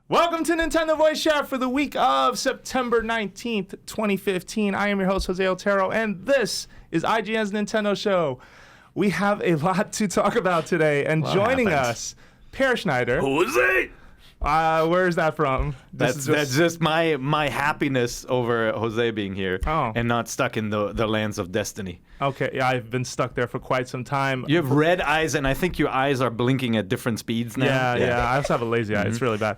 Welcome to Nintendo Voice Chat for the week of September 19th, 2015. I am your host, Jose Otero, and this is IGN's Nintendo Show. We have a lot to talk about today, and joining us, Schneider. Jose! Where is that from? That's just my happiness over Jose being here and not stuck in the lands of destiny. Okay, yeah, I've been stuck there for quite some time. You have red eyes, and I think your eyes are blinking at different speeds now. Yeah. I also have a lazy eye. It's really bad.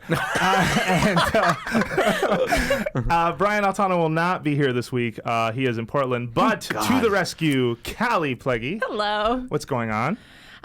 Brian Altano will not be here this week. He is in Portland. But to the rescue, Kallie Plagge. Hello. What's going on?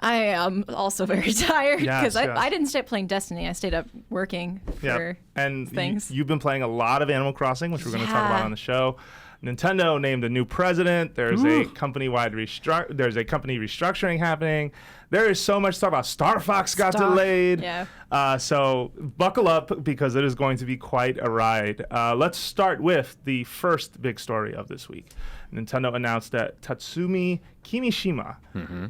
I am also very tired because Yes. I didn't stay playing Destiny. I stayed up working for things. You've been playing a lot of Animal Crossing, which we're going to talk about on the show. Nintendo named a new president. There's a company-wide restructuring happening. There is so much to talk about. Star Fox got delayed. Yeah. So buckle up because it is going to be quite a ride. Let's start with the first big story of this week. Nintendo announced that Tatsumi Kimishima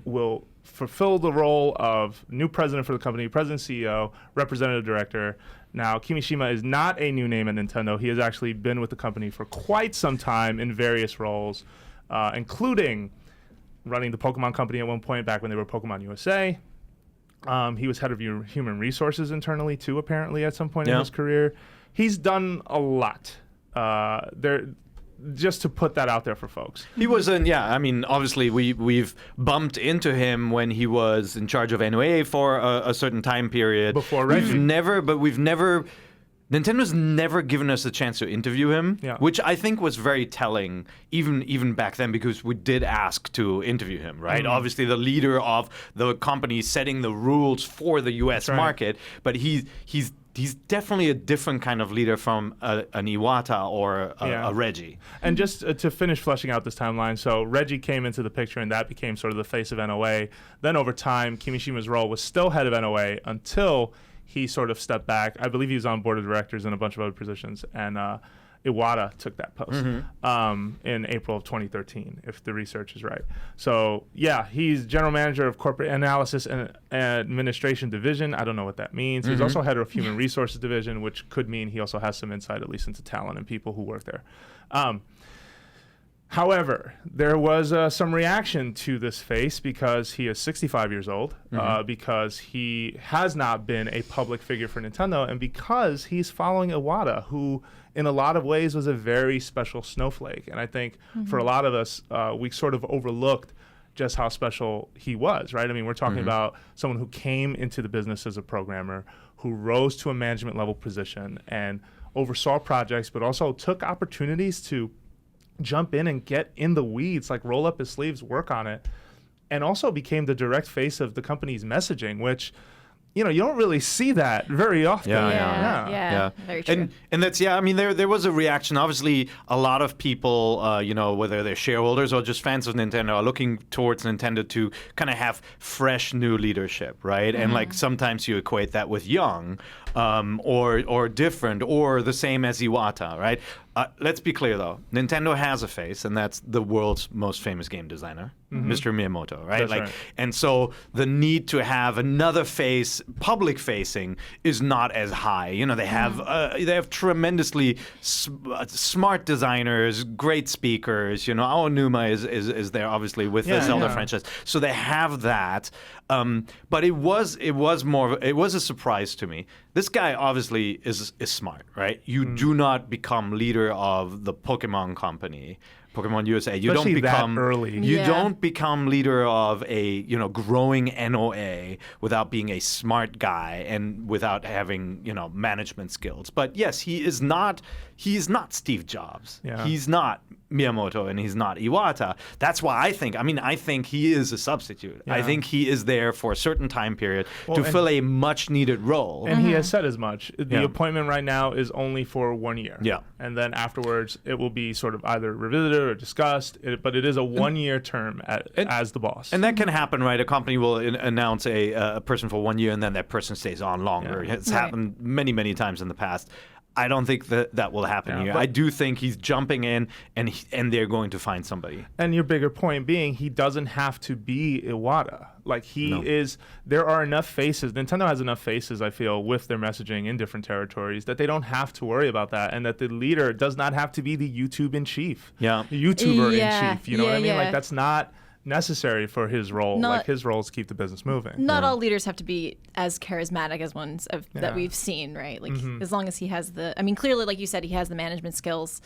will fulfill the role of new president for the company, president, CEO, representative director. Now, Kimishima is not a new name at Nintendo. He has actually been with the company for quite some time in various roles, including running the Pokemon company at one point back when they were Pokemon USA. He was head of human resources internally, too, apparently, at some point in his career. He's done a lot. Just to put that out there for folks. He was obviously we've bumped into him when he was in charge of NOA for a certain time period. Before Reggie. Nintendo's never given us a chance to interview him, which I think was very telling, even back then, because we did ask to interview him, right? Obviously, the leader of the company setting the rules for the U.S. market, but he's definitely a different kind of leader from an Iwata or a Reggie. And just to finish fleshing out this timeline, so Reggie came into the picture, and that became sort of the face of NOA. Then over time, Kimishima's role was still head of NOA until he sort of stepped back. I believe he was on board of directors and a bunch of other positions, and Iwata took that post in April of 2013, if the research is right. So, yeah, he's general manager of corporate analysis and administration division. I don't know what that means. He's also head of human resources division, which could mean he also has some insight, at least into talent and people who work there. However, there was some reaction to this face because he is 65 years old, because he has not been a public figure for Nintendo, and because he's following Iwata, who in a lot of ways was a very special snowflake. And I think for a lot of us, we sort of overlooked just how special he was, right? I mean, we're talking about someone who came into the business as a programmer, who rose to a management level position and oversaw projects, but also took opportunities to jump in and get in the weeds, like roll up his sleeves, work on it, and also became the direct face of the company's messaging, which, you don't really see that very often. Yeah. Very true. And that's, there was a reaction. Obviously, a lot of people, whether they're shareholders or just fans of Nintendo, are looking towards Nintendo to kind of have fresh new leadership, right? And like sometimes you equate that with young or different or the same as Iwata, right? Let's be clear, though. Nintendo has a face, and that's the world's most famous game designer, Mr. Miyamoto, right? That's right. And so the need to have another face, public-facing, is not as high. They have tremendously smart designers, great speakers. Aonuma is there, obviously, with the Zelda franchise. So they have that. But it was a surprise to me. This guy obviously is smart, right? You do not become leader of the Pokemon company, Pokemon USA. You Especially don't become that early. You don't become leader of a growing NOA without being a smart guy and without having management skills. But yes, he is not Steve Jobs. Yeah. He's not Miyamoto and he's not Iwata. That's why I think he is a substitute. Yeah. I think he is there for a certain time period to fill a much needed role. And he has said as much. The appointment right now is only for 1 year. Yeah. And then afterwards, it will be sort of either revisited or discussed, but it is a 1 year term as the boss. And that can happen, right? A company will announce a person for 1 year and then that person stays on longer. Yeah. It's happened many, many times in the past. I don't think that will happen here. I do think he's jumping in, and they're going to find somebody. And your bigger point being, he doesn't have to be Iwata. Like, he is, there are enough faces, Nintendo has enough faces, I feel, with their messaging in different territories, that they don't have to worry about that, and that the leader does not have to be the YouTuber in chief. You know what I mean? Like, that's not necessary for his role. Like, his role is to keep the business moving. Not all leaders have to be as charismatic as ones that we've seen, right? Like, as long as he has clearly, like you said, he has the management skills,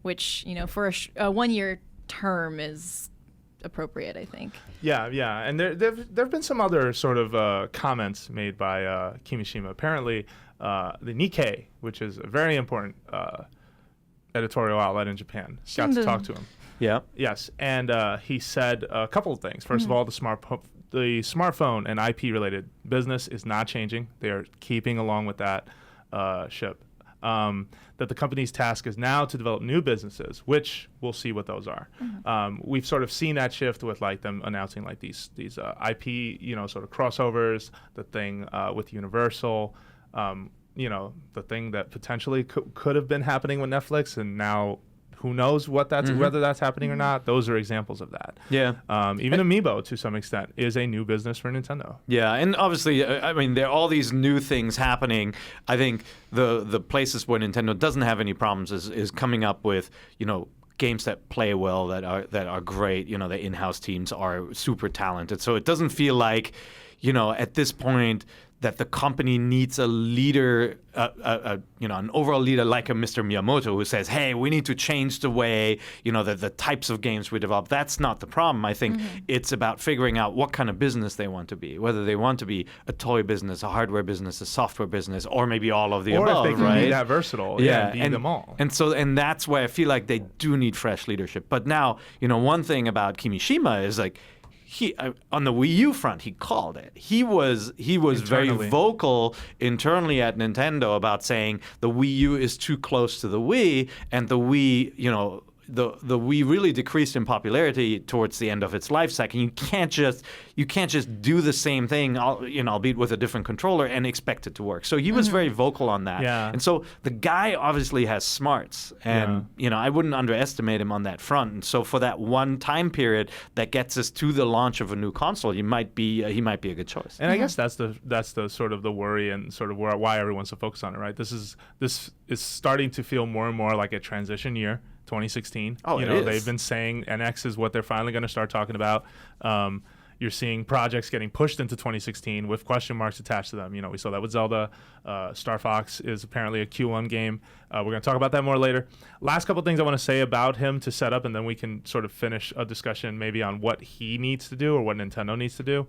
which, for a 1-year term is appropriate, I think. Yeah. And there have been some other sort of comments made by Kimishima. Apparently, the Nikkei, which is a very important editorial outlet in Japan, got to talk to him. Yeah. Yes, and he said a couple of things. First of all, the smartphone and IP-related business is not changing. They are keeping along with that ship. That the company's task is now to develop new businesses, which we'll see what those are. We've sort of seen that shift with like them announcing like these IP, sort of crossovers. The thing with Universal, the thing that potentially could have been happening with Netflix, and now. Who knows whether that's happening or not? Those are examples of that. Yeah. Even Amiibo, to some extent, is a new business for Nintendo. Yeah, and obviously, there are all these new things happening. I think the places where Nintendo doesn't have any problems is coming up with, games that play well, that are great. The in-house teams are super talented. So it doesn't feel like, at this point, that the company needs a leader, an overall leader like a Mr. Miyamoto who says, hey, we need to change the way, the types of games we develop. That's not the problem. I think it's about figuring out what kind of business they want to be, whether they want to be a toy business, a hardware business, a software business, or maybe all of the above, or if they can right? be that versatile, and them all. And that's why I feel like they do need fresh leadership. But now, one thing about Kimishima is like, he on the Wii U front, he called it. He was very vocal internally at Nintendo about saying the Wii U is too close to the Wii, and the Wii, the Wii really decreased in popularity towards the end of its life cycle. You can't just do the same thing, albeit with a different controller, and expect it to work. So he was very vocal on that. Yeah. And so the guy obviously has smarts, and I wouldn't underestimate him on that front. And so for that one time period that gets us to the launch of a new console, he might be a good choice. And I guess that's the sort of the worry and sort of why everyone's so focused on it, right? This is starting to feel more and more like a transition year. 2016. They've been saying NX is what they're finally going to start talking about. You're seeing projects getting pushed into 2016 with question marks attached to them. We saw that with Zelda. Star Fox is apparently a Q1 game. We're going to talk about that more later. Last couple things I want to say about him to set up, and then we can sort of finish a discussion maybe on what he needs to do or what Nintendo needs to do.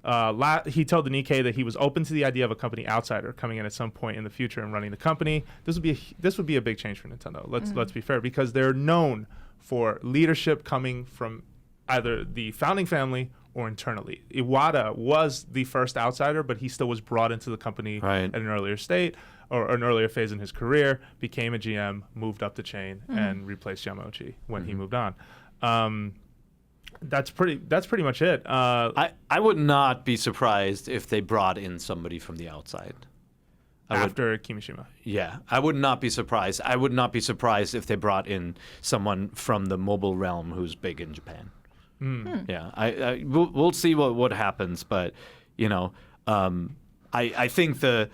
He told the Nikkei that he was open to the idea of a company outsider coming in at some point in the future and running the company. This would be a big change for Nintendo. Let's be fair, because they're known for leadership coming from either the founding family or internally. Iwata was the first outsider, but he still was brought into the company at an earlier state or an earlier phase in his career, became a GM, moved up the chain, and replaced Yamauchi when he moved on. That's pretty much it. I would not be surprised if they brought in somebody from the outside. After Kimishima. Yeah, I would not be surprised. I would not be surprised if they brought in someone from the mobile realm who's big in Japan. Yeah, we'll see what happens, but I think the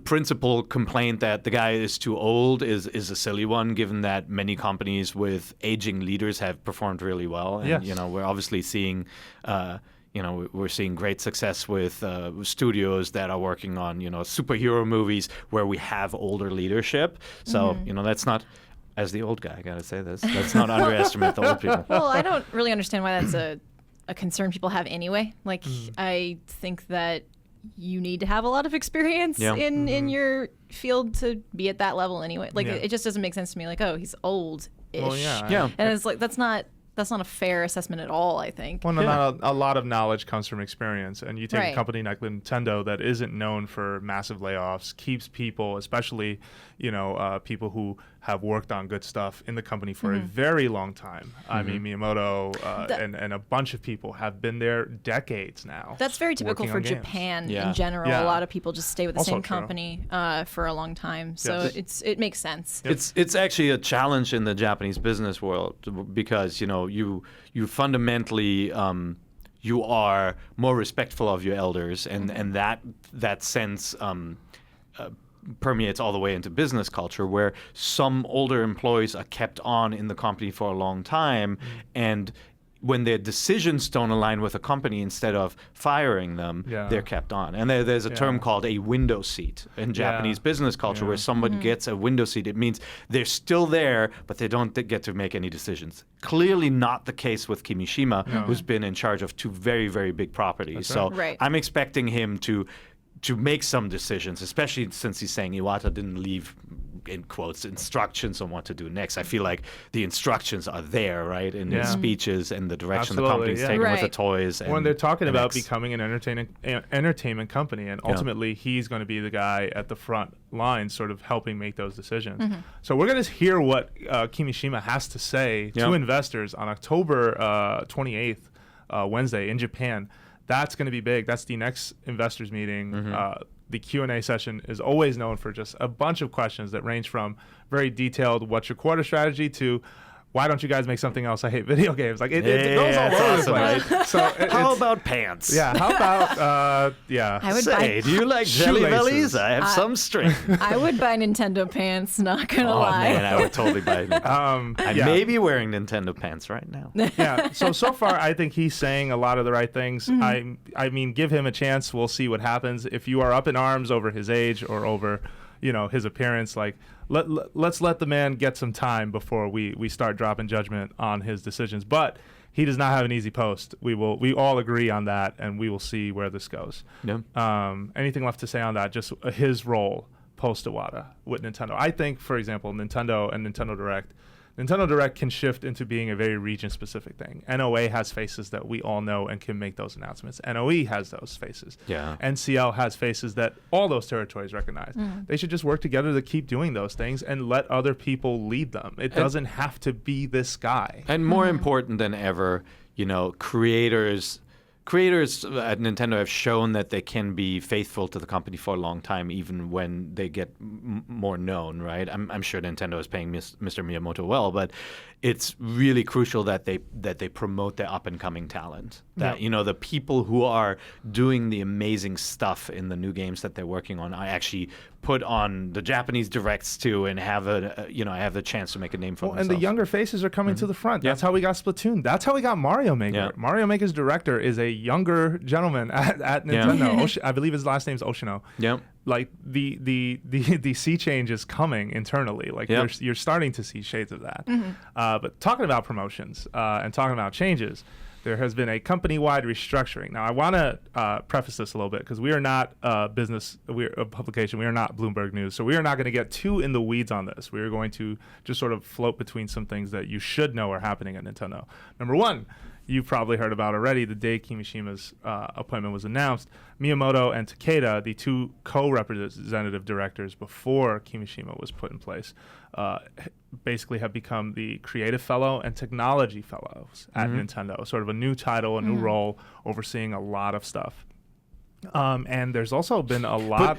principal complaint that the guy is too old is a silly one, given that many companies with aging leaders have performed really well. And, we're obviously seeing, we're seeing great success with studios that are working on, superhero movies where we have older leadership. So, that's not, as the old guy, I got to say this, let's not underestimate the old people. Well, I don't really understand why that's a concern people have anyway. Like, I think that you need to have a lot of experience in your field to be at that level anyway. Like it just doesn't make sense to me. Like, oh, he's old-ish. Well, yeah. And it's like that's not a fair assessment at all, I think. Well, not a lot of knowledge comes from experience, and you take a company like Nintendo that isn't known for massive layoffs, keeps people, especially people who have worked on good stuff in the company for a very long time. I mean, Miyamoto and a bunch of people have been there decades now. That's very typical for Japan in general. A lot of people just stay with the same company for a long time. So it makes sense. It's actually a challenge in the Japanese business world because, you fundamentally you are more respectful of your elders, and that sense permeates all the way into business culture, where some older employees are kept on in the company for a long time, and when their decisions don't align with a company, instead of firing them, they're kept on. And there's a term called a window seat in Japanese business culture, where someone gets a window seat. It means they're still there, but they don't get to make any decisions. Clearly not the case with Kimishima, who's been in charge of 2 very, very big properties. I'm expecting him to make some decisions, especially since he's saying Iwata didn't leave, in quotes, instructions on what to do next. I feel like the instructions are there, right, in his speeches and the direction the company's taking with the toys. When they're talking about becoming an entertainment company, and ultimately he's going to be the guy at the front line sort of helping make those decisions. So we're going to hear what Kimishima has to say to investors on October 28th, Wednesday, in Japan. That's going to be big. That's the next investors meeting. The Q&A session is always known for just a bunch of questions that range from very detailed, what's your quarter strategy, to why don't you guys make something else? I hate video games. Like it goes all over the place. Right? So how about pants? Yeah. How about I would do you like jelly bellies? I have some string. I would buy Nintendo pants. Not gonna lie. Oh man, I would totally buy them. I may be wearing Nintendo pants right now. Yeah. So far, I think he's saying a lot of the right things. I mean, give him a chance. We'll see what happens. If you are up in arms over his age or over, his appearance, like. Let's let the man get some time before we start dropping judgment on his decisions. But he does not have an easy post. We all agree on that, and we will see where this goes. Yeah. Anything left to say on that? Just his role post Iwata with Nintendo. I think, for example, Nintendo and Nintendo Direct. Nintendo Direct can shift into being a very region-specific thing. NOA has faces that we all know and can make those announcements. NOE has those faces. Yeah. NCL has faces that all those territories recognize. They should just work together to keep doing those things and let other people lead them. It doesn't have to be this guy. And more important than ever, creators at Nintendo have shown that they can be faithful to the company for a long time, even when they get more known, right? I'm sure Nintendo is paying Mr. Miyamoto well, but it's really crucial that they promote their up-and-coming talent. That the people who are doing the amazing stuff in the new games that they're working on, I actually put on the Japanese directs too, and have have the chance to make a name for themselves. And the younger faces are coming to the front. That's how we got Splatoon. That's how we got Mario Maker. Yeah. Mario Maker's director is a younger gentleman at Nintendo. I believe his last name's Oshino. Yep. Like the sea change is coming internally. Like you're starting to see shades of that. But talking about promotions and talking about changes, there has been a company-wide restructuring. Now, I want to preface this a little bit because we are not we're a publication. We are not Bloomberg News. So we are not going to get too in the weeds on this. We are going to just sort of float between some things that you should know are happening at Nintendo. Number one, you've probably heard about already, the day Kimishima's appointment was announced. Miyamoto and Takeda, the 2 co-representative directors before Kimishima was put in place, basically have become the creative fellow and technology fellows at Nintendo. Sort of a new title, a new role, overseeing a lot of stuff. And there's also been a lot...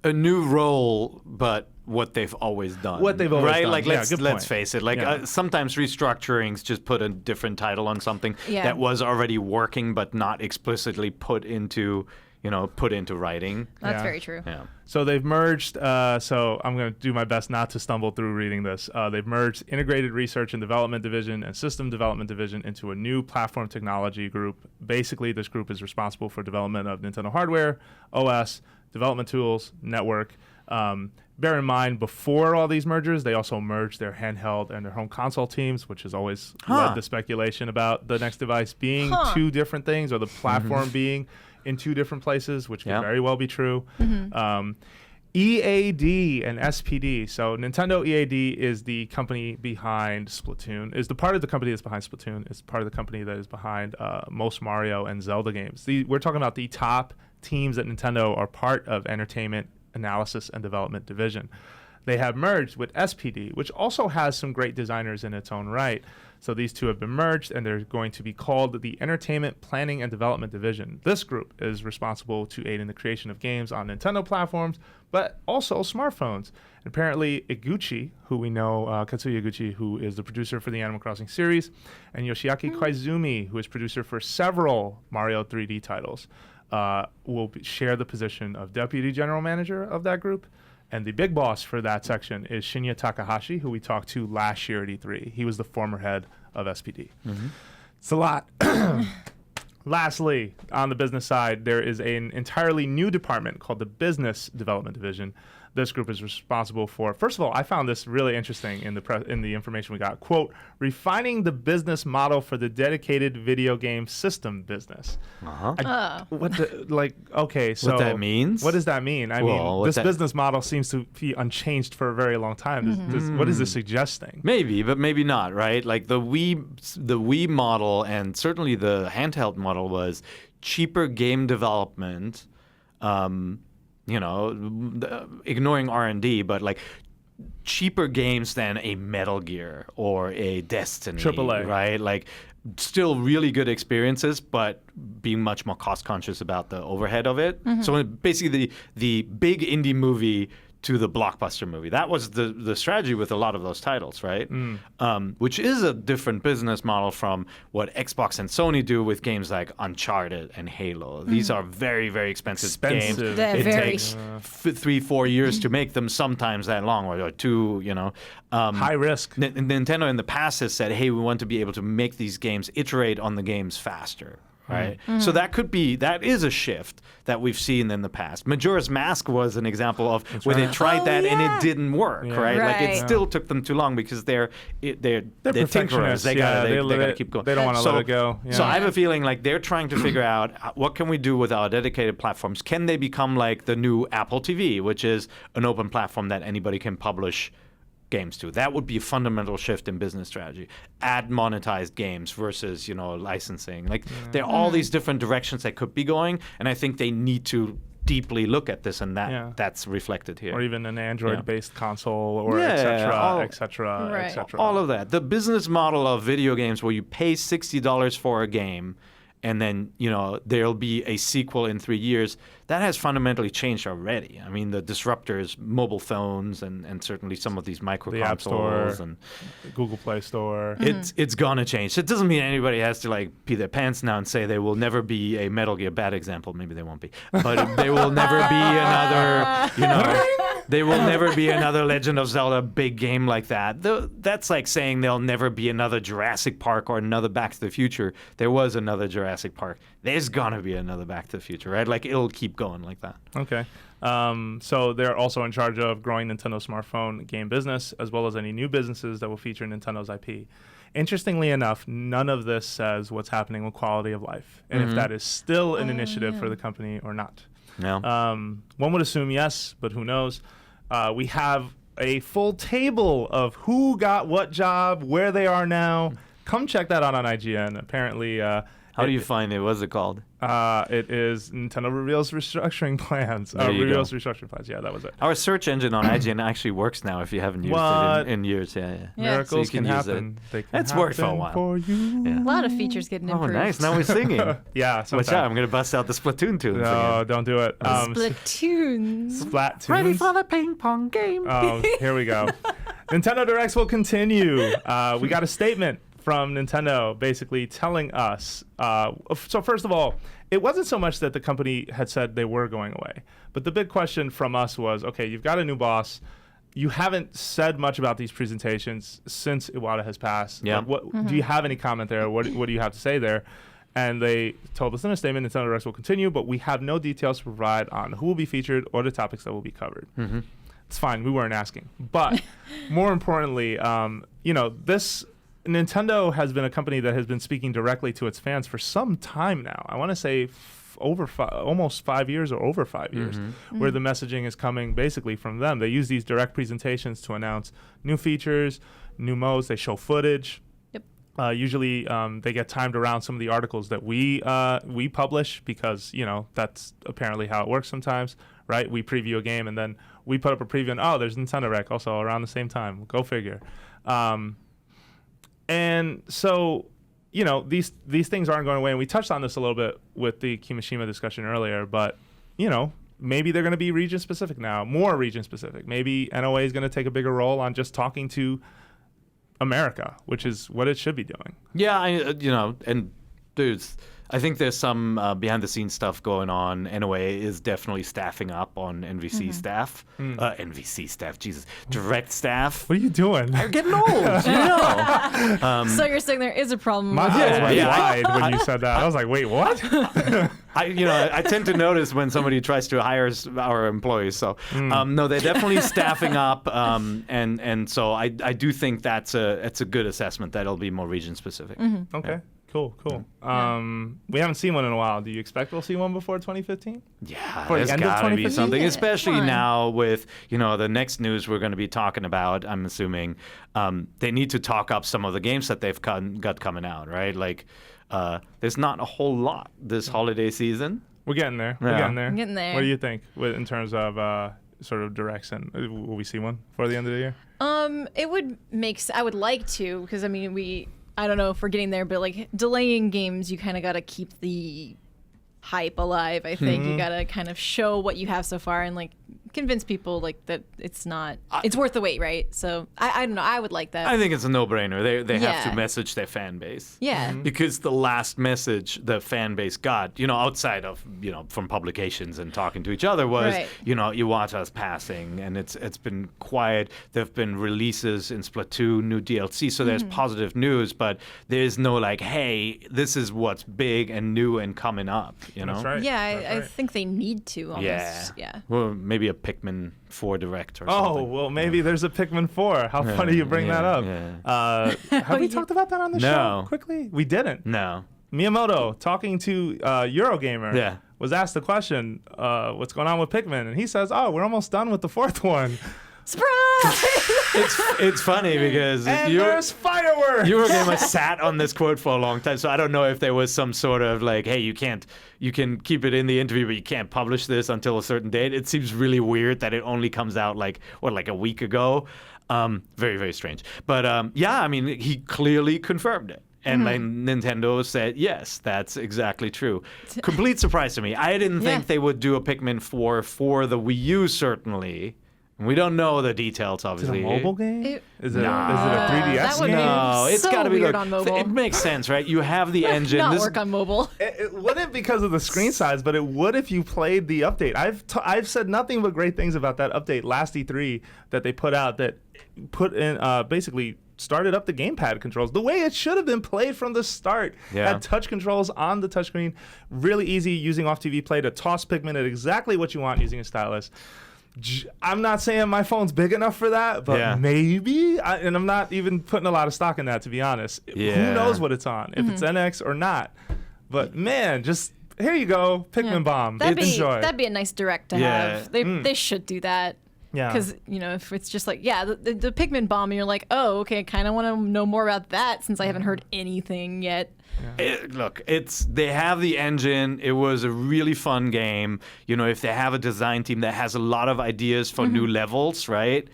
a new role, but what they've always done. What they've always done. Like, let's face it. Like, sometimes restructurings just put a different title on something that was already working, but not explicitly put into writing. That's very true. Yeah. So they've merged. So I'm going to do my best not to stumble through reading this. They've merged Integrated Research and Development Division and System Development Division into a new platform technology group. Basically, this group is responsible for development of Nintendo hardware, OS, development tools, network. Bear in mind, before all these mergers, they also merged their handheld and their home console teams, which has always led to speculation about the next device being 2 different things, or the platform being in 2 different places, which could very well be true. EAD and SPD. So Nintendo EAD is the company behind Splatoon, is the part of the company that's behind Splatoon. It's part of the company that is behind most Mario and Zelda games. We're talking about the top teams at Nintendo are part of Entertainment, Analysis, and Development Division. They have merged with SPD, which also has some great designers in its own right. So these two have been merged, and they're going to be called the Entertainment Planning and Development Division. This group is responsible to aid in the creation of games on Nintendo platforms, but also smartphones. And apparently, Iguchi, who we know, Katsuya Iguchi, who is the producer for the Animal Crossing series, and Yoshiaki Koizumi, who is producer for several Mario 3D titles, share the position of Deputy General Manager of that group. And the big boss for that section is Shinya Takahashi, who we talked to last year at E3. He was the former head of SPD. It's a lot. Lastly, on the business side, there is an entirely new department called the Business Development Division. This group is responsible for, first of all, I found this really interesting in the information we got. Quote, refining the business model for the dedicated video game system business. Okay, so what that means? What does that mean? I mean, this business model seems to be unchanged for a very long time. What is this suggesting? Maybe, but maybe not, right? Like the Wii model and certainly the handheld model was cheaper game development, ignoring R&D, but like cheaper games than a Metal Gear or a Destiny, AAA, right? Like still really good experiences, but being much more cost conscious about the overhead of it. So basically the big indie movie to the blockbuster movie. That was the strategy with a lot of those titles, right? Which is a different business model from what Xbox and Sony do with games like Uncharted and Halo. These are very, very expensive games. They're it very takes 3-4 years to make them, sometimes that long, or 2, High risk. Nintendo in the past has said, hey, we want to be able to make these games, iterate on the games faster. Right, so that is a shift that we've seen in the past. Majora's Mask was an example of where they tried that and it didn't work. Right, like it still took them too long because they're tinkerers. They gotta keep going. They don't want to let it go. So I have a feeling like they're trying to figure out what can we do with our dedicated platforms. Can they become like the new Apple TV, which is an open platform that anybody can publish games to? That would be a fundamental shift in business strategy. Add monetized games versus, licensing. Like there are all these different directions that could be going, and I think they need to deeply look at this, and that's reflected here. Or even an Android-based console, or et cetera, et cetera. All of that. The business model of video games where you pay $60 for a game, and then, there'll be a sequel in 3 years, that has fundamentally changed already. I mean, the disruptors, mobile phones, and certainly some of these micro the App consoles Store, and Google Play Store. It's gonna change. It doesn't mean anybody has to like pee their pants now and say there will never be a Metal Gear. Bad example, maybe there won't be, but there will never be another. There will never be another Legend of Zelda big game like that. That's like saying there'll never be another Jurassic Park or another Back to the Future. There was another Jurassic Park. There's gonna be another Back to the Future, right? Like it'll keep going like that. Okay. So they're also in charge of growing Nintendo smartphone game business, as well as any new businesses that will feature Nintendo's IP. Interestingly enough, none of this says what's happening with quality of life, and if that is still an initiative for the company or not. Yeah. One would assume yes, but who knows? We have a full table of who got what job, where they are now. Come check that out on IGN. Apparently, how do you find it? What's it called? It is Nintendo reveals restructuring plans. Reveals restructuring plans. Yeah, that was it. Our search engine on IGN actually works now if you haven't used it in years. Yeah. Miracles so can happen. It's worked for a while. For you. A lot of features getting improved. Oh, nice. Now we're singing. Yeah. Watch out. I'm going to bust out the Splatoon tunes. No, don't do it. Splatoons. Splatoons. Ready for the ping pong game. Oh, here we go. Nintendo Directs will continue. We got a statement from Nintendo basically telling us, so first of all, it wasn't so much that the company had said they were going away, but the big question from us was, okay, you've got a new boss. You haven't said much about these presentations since Iwata has passed. Yeah. Like, do you have any comment there? What do you have to say there? And they told us in a statement, Nintendo Directs will continue, but we have no details to provide on who will be featured or the topics that will be covered. It's fine. We weren't asking. But more importantly, this Nintendo has been a company that has been speaking directly to its fans for some time now. I want to say almost 5 years or over 5 years, where the messaging is coming basically from them. They use these direct presentations to announce new features, new modes. They show footage. Usually they get timed around some of the articles that we publish because, that's apparently how it works sometimes, right? We preview a game and then we put up a preview and, oh, there's Nintendo Direct also around the same time. Go figure. And so, these things aren't going away. And we touched on this a little bit with the Kimishima discussion earlier, but, maybe they're going to be region-specific now, more region-specific. Maybe NOA is going to take a bigger role on just talking to America, which is what it should be doing. Yeah, and I think there's some behind-the-scenes stuff going on. NOA is definitely staffing up on NVC staff. NVC staff, Jesus. Direct staff. What are you doing? You're getting old, So you're saying there is a problem. My eyes went wide when you said that. I was like, wait, what? I tend to notice when somebody tries to hire our employees. So, no, they're definitely staffing up. And so I do think that's a good assessment that it'll be more region-specific. Okay. Yeah. Cool. We haven't seen one in a while. Do you expect we'll see one before 2015? Yeah, For the there's end of got to be 2015? something, Yeah, especially fun. now with, the next news we're going to be talking about, I'm assuming. They need to talk up some of the games that they've got coming out, right? Like, there's not a whole lot this holiday season. We're getting there. Yeah. We're getting there. Getting there. What do you think in terms of sort of direction? Will we see one before the end of the year? It would I would like to, because I don't know if we're getting there, but like delaying games, you kind of got to keep the hype alive. I think you got to kind of show what you have so far and like convince people like that it's worth the wait, right? So I don't know. I would like that. I think it's a no-brainer. They have Yeah. to message their fan base. Yeah. Because the last message the fan base got, outside of, from publications and talking to each other was, Right. Iwata's passing, and it's been quiet. There have been releases in Splatoon, new DLC, so there's positive news, but there's no like, hey, this is what's big and new and coming up, That's right. Yeah, That's I right. think they need to almost. Yeah. Well, maybe a Pikmin 4 Direct or Oh, something. well, maybe there's a Pikmin 4. How funny you bring that up. Yeah. Have we talked about that on the No. show quickly? We didn't. No. Miyamoto, talking to Eurogamer, Yeah. was asked the question, what's going on with Pikmin? And he says, oh, we're almost done with the fourth one. Surprise! It's funny because And there's fireworks! Eurogamer sat on this quote for a long time, so I don't know if there was some sort of like, hey, you can keep it in the interview, but you can't publish this until a certain date. It seems really weird that it only comes out like a week ago. Very, very strange. But he clearly confirmed it. And then Nintendo said, yes, that's exactly true. Complete surprise to me. I didn't think they would do a Pikmin 4 for the Wii U, certainly. We don't know the details, Is it a obviously. mobile game? Is it No. a 3DS That would game? be No, it's so got to be weird like, on mobile. It makes sense, right? You have the engine. Not This- work on mobile. It wouldn't because of the screen size, but it would if you played the update. I've said nothing but great things about that update last E3 that they put out that put in basically started up the gamepad controls the way it should have been played from the start. Yeah. Had touch controls on the touchscreen, really easy using off TV play to toss Pikmin at exactly what you want using a stylus. I'm not saying my phone's big enough for that, but Yeah. maybe. And I'm not even putting a lot of stock in that, to be honest. Yeah. Who knows what it's on, if it's NX or not. But man, just here you go, Pikmin Bomb. Enjoy. That'd be a nice direct to Yeah. have. They should do that. Yeah. Because, if it's just like, the Pikmin bomb, and you're like, oh, okay, I kind of want to know more about that since I haven't heard anything yet. They have the engine. It was a really fun game. If they have a design team that has a lot of ideas for new levels, right?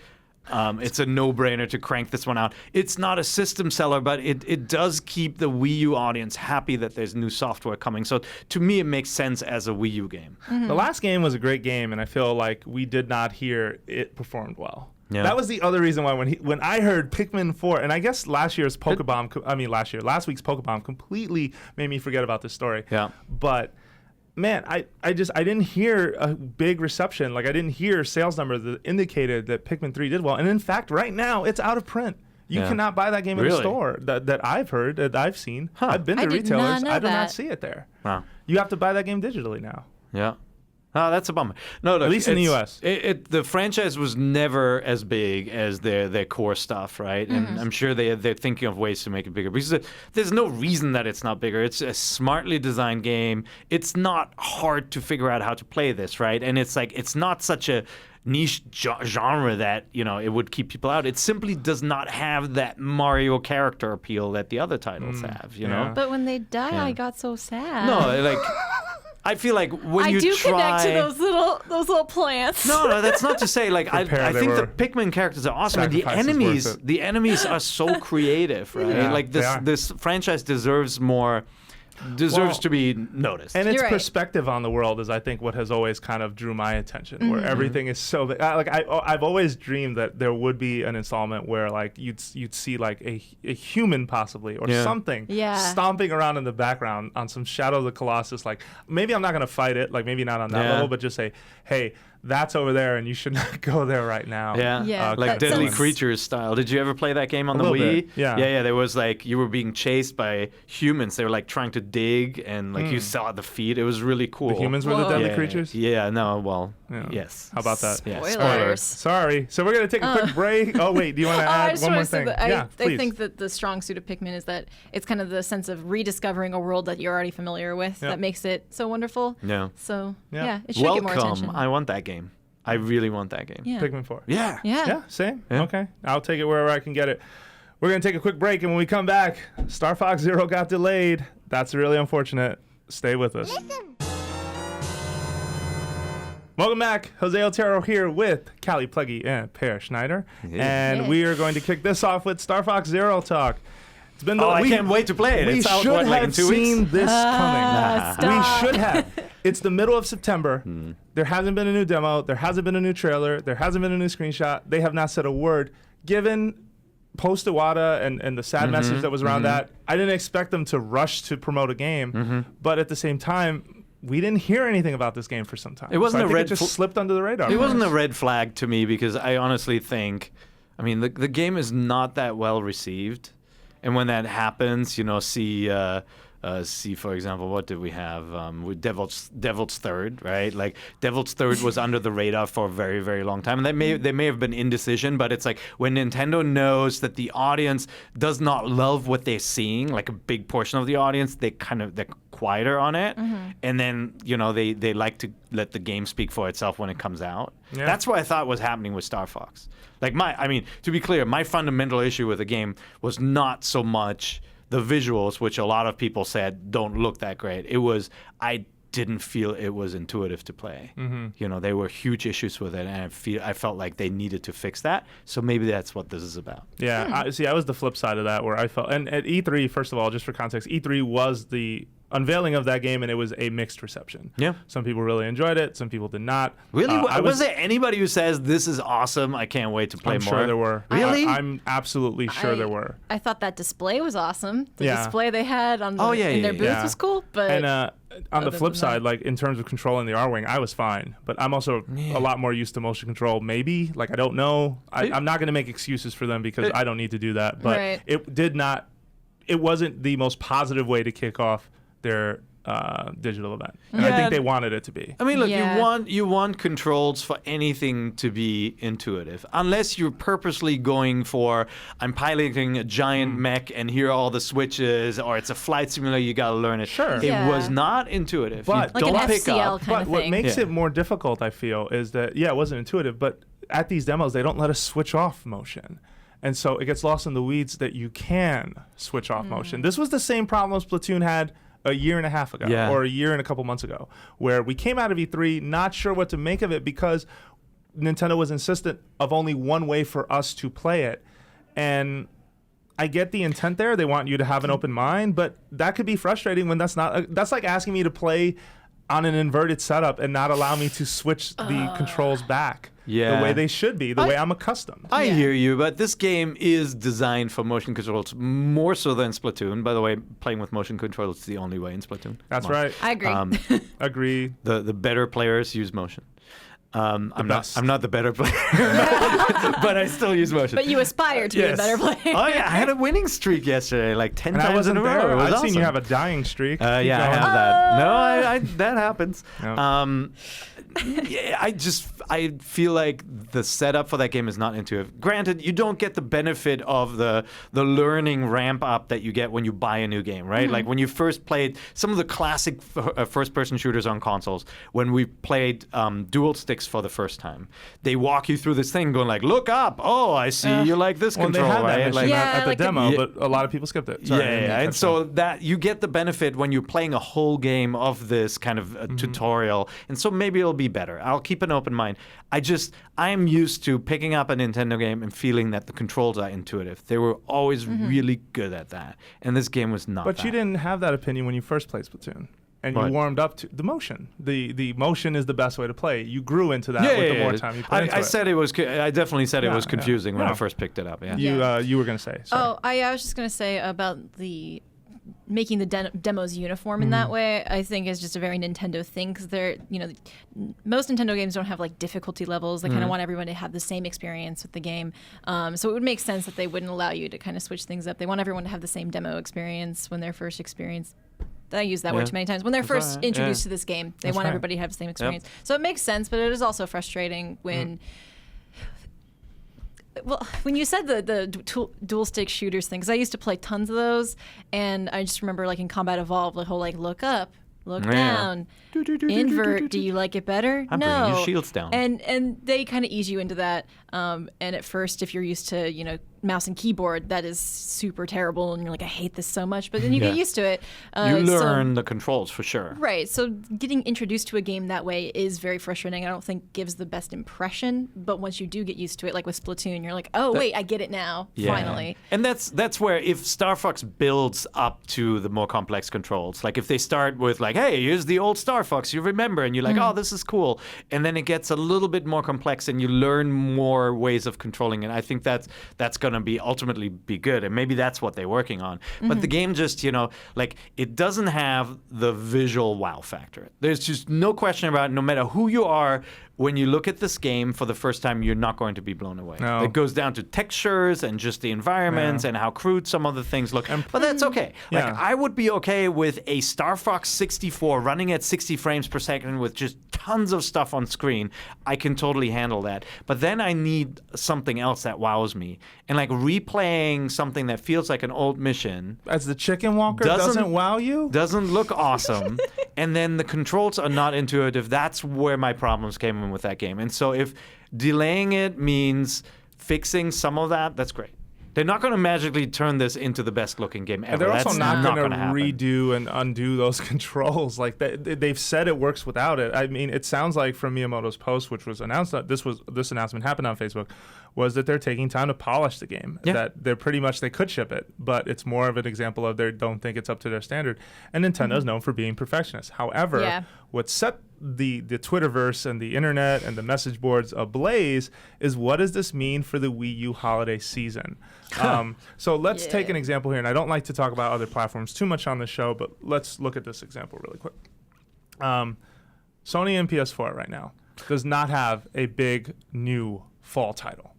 It's a no-brainer to crank this one out. It's not a system seller, but it does keep the Wii U audience happy that there's new software coming. So to me, it makes sense as a Wii U game. The last game was a great game, and I feel like we did not hear it performed well. Yeah. That was the other reason why when I heard Pikmin 4, and I guess last week's Pokebomb completely made me forget about this story. Yeah. But man, I didn't hear a big reception. Like I didn't hear sales numbers that indicated that Pikmin 3 did well. And in fact, right now it's out of print. You cannot buy that game in a Really? store that I've heard, that I've seen. I've been to I did retailers. not know I do not that. see it there. Wow. You have to buy that game digitally now. Yeah. Oh, that's a bummer. No, look, At least in the US. The franchise was never as big as their core stuff, right? And I'm sure they're thinking of ways to make it bigger. Because there's no reason that it's not bigger. It's a smartly designed game. It's not hard to figure out how to play this, right? And it's not such a niche genre that it would keep people out. It simply does not have that Mario character appeal that the other titles have. You know. But when they die, I got so sad. No, like. I feel like when I you do try... connect to those little plants. No, that's not to say. Like I they think were the Pikmin characters are awesome. And sacrifices worth it. the enemies are so creative, right? Yeah, like they are. this franchise deserves to be noticed. And its You're right. perspective on the world is, I think, what has always kind of drew my attention. Where Mm-hmm. everything is so I've always dreamed that there would be an installment where like you'd see like a human possibly or something stomping around in the background on some Shadow of the Colossus. Like maybe I'm not gonna fight it, like maybe not on that level, but just say, hey, that's over there, and you should not go there right now. Yeah, like that Deadly sounds- Creatures style. Did you ever play that game on the little Wii? bit, yeah. Yeah. There was like you were being chased by humans. They were like trying to dig, and like you saw the feet. It was really cool. The humans were the Whoa. deadly creatures. Yeah. No. Well. Yeah. Yes. How about that? Yeah, Spoilers. Sorry. So we're gonna take a quick break. Oh wait, do you want to I add just one want more to say thing? that Yeah, I please. think that the strong suit of Pikmin is that it's kind of the sense of rediscovering a world that you're already familiar with Yep. that makes it so wonderful. Yeah. So Yeah. yeah, it should get more Welcome. attention. I want that game. I really want that game. Yeah. Pikmin 4. Yeah. Yeah. Yeah, same. Yeah. Okay. I'll take it wherever I can get it. We're going to take a quick break, and when we come back, Star Fox Zero got delayed. That's really unfortunate. Stay with us. Welcome back. Jose Otero here with Kallie Plagge and Per Schneider. Yeah. And Yeah. we are going to kick this off with Star Fox Zero talk. It's been I can't wait to play it. We It's out, should what, like in have 2 weeks? seen this coming. stop. We should have. It's the middle of September. There hasn't been a new demo. There hasn't been a new trailer. There hasn't been a new screenshot. They have not said a word. Given post Iwata and the sad message that was around that, I didn't expect them to rush to promote a game. But at the same time, we didn't hear anything about this game for some time. It wasn't so I a think red it just slipped under the radar. It wasn't a red flag to me because I honestly think, I mean, the game is not that well received, and when that happens, you know, see, for example, what did we have with Devil's Third, right? Like Devil's Third was under the radar for a very, very long time, and they may have been indecision, but it's like when Nintendo knows that the audience does not love what they're seeing, like a big portion of the audience, they're quieter on it, and then you know they like to let the game speak for itself when it comes out. Yeah. That's what I thought was happening with Star Fox. Like to be clear, my fundamental issue with the game was not so much the visuals, which a lot of people said don't look that great. It was I didn't feel it was intuitive to play. You know, there were huge issues with it, and I felt like they needed to fix that. So maybe that's what this is about. Yeah, I was the flip side of that, where I felt, and at E3, first of all, just for context, E3 was the unveiling of that game, and it was a mixed reception. Yeah. Some people really enjoyed it, some people did not. Really? Was there anybody who says this is awesome? I can't wait to play I'm more. sure there were. Really? I'm absolutely sure there were. I thought that display was awesome. The Yeah. display they had on in their booth yeah. was cool, but And on the other flip than side, that- like in terms of controlling the R-Wing, I was fine. But I'm also a lot more used to motion control, maybe. Like, I don't know. I'm not going to make excuses for them because I don't need to do that. But Right. it wasn't the most positive way to kick off their digital event. And I Yeah. think they wanted it to be. I mean, look, Yeah. you want controls for anything to be intuitive, unless you're purposely going for I'm piloting a giant mech and here are all the switches, or it's a flight simulator, you got to learn it. Sure. It Yeah. was not intuitive. But- Like you an don't pick FCL up. kind But of what thing. makes Yeah. it more difficult, I feel, is that, it wasn't intuitive, but at these demos, they don't let us switch off motion. And so it gets lost in the weeds that you can switch off motion. This was the same problem Splatoon had a year and a half ago, Yeah. or a year and a couple months ago, where we came out of E3 not sure what to make of it because Nintendo was insistent of only one way for us to play it. And I get the intent there. They want you to have an open mind, but that could be frustrating when that's not. That's like asking me to play on an inverted setup and not allow me to switch the controls back Yeah. the way they should be, the way I'm accustomed. I Yeah. hear you, but this game is designed for motion controls more so than Splatoon. By the way, playing with motion controls is the only way in Splatoon. That's Come on. right. I agree. Agree. The better players use motion. I'm best. not the better player, but I still use motion. But you aspire to be a better player. Oh yeah, I had a winning streak yesterday, like 10 And I times wasn't in a row. there. It was I've awesome. seen you have a dying streak. Keep Yeah, I going. have that. No, that happens. No. Yeah, I feel like the setup for that game is not intuitive. Granted, you don't get the benefit of the learning ramp up that you get when you buy a new game, right? Like when you first played some of the classic first-person shooters on consoles, when we played dual sticks for the first time, they walk you through this thing going like, look up. Oh, I see you like this control, they had right? that mission at the demo, but a lot of people skipped it. Sorry, And so that you get the benefit when you're playing a whole game of this kind of tutorial, and so maybe it'll be better. I'll keep an open mind. I am used to picking up a Nintendo game and feeling that the controls are intuitive. They were always really good at that, and this game was not. But you didn't have that opinion when you first played Splatoon. And you warmed up to the motion. The motion is the best way to play. You grew into that with the more time you played. I said it was. I definitely said it was confusing when I first picked it up. Yeah. You were going to say. Sorry. Oh, I was just going to say about making the demos uniform in that way. I think is just a very Nintendo thing, because they're, most Nintendo games don't have like difficulty levels. They kind of want everyone to have the same experience with the game. So it would make sense that they wouldn't allow you to kind of switch things up. They want everyone to have the same demo experience when they're first experienced. I use that word too many times. When they're first introduced to this game, they want everybody to have the same experience. So it makes sense, but it is also frustrating when... Well, when you said the dual stick shooters thing, because I used to play tons of those, and I just remember like in Combat Evolved, the whole like look up, look down, invert. Do you like it better? I'm no. bringing your shields down. And they kind of ease you into that. And at first, if you're used to mouse and keyboard, that is super terrible, and you're like, I hate this so much. But then you get used to it. You learn the controls for sure. Right. So getting introduced to a game that way is very frustrating. I don't think gives the best impression. But once you do get used to it, like with Splatoon, you're like, oh wait, I get it now. Finally. And that's where if Star Fox builds up to the more complex controls, like if they start with like, hey, here's the old Star Fox you remember, and you're like, oh, this is cool, and then it gets a little bit more complex, and you learn more ways of controlling it. I think that's going to be ultimately be good, and maybe that's what they're working on. But the game just, like it doesn't have the visual wow factor. There's just no question about it. No matter who you are, when you look at this game for the first time, you're not going to be blown away. No. It goes down to textures and just the environments and how crude some of the things look. But that's okay. Like I would be okay with a Star Fox 64 running at 60 frames per second with just tons of stuff on screen. I can totally handle that. But then I need something else that wows me. And like replaying something that feels like an old mission. As the chicken walker doesn't wow you? Doesn't look awesome. And then the controls are not intuitive. That's where my problems came in with that game. And so if delaying it means fixing some of that, that's great. They're not going to magically turn this into the best looking game ever. They're also that's not going to happen. redo and undo those controls. Like they've said it works without it. I mean, it sounds like from Miyamoto's post, which was announced, that this announcement happened on Facebook, was that they're taking time to polish the game. Yeah. That they're pretty much, they could ship it, but it's more of an example of they don't think it's up to their standard. And Nintendo's known for being perfectionist. However, what set the Twitterverse and the internet and the message boards ablaze is, what does this mean for the Wii U holiday season? So let's take an example here, and I don't like to talk about other platforms too much on the show, but let's look at this example really quick. Sony and PS4 right now does not have a big new fall title,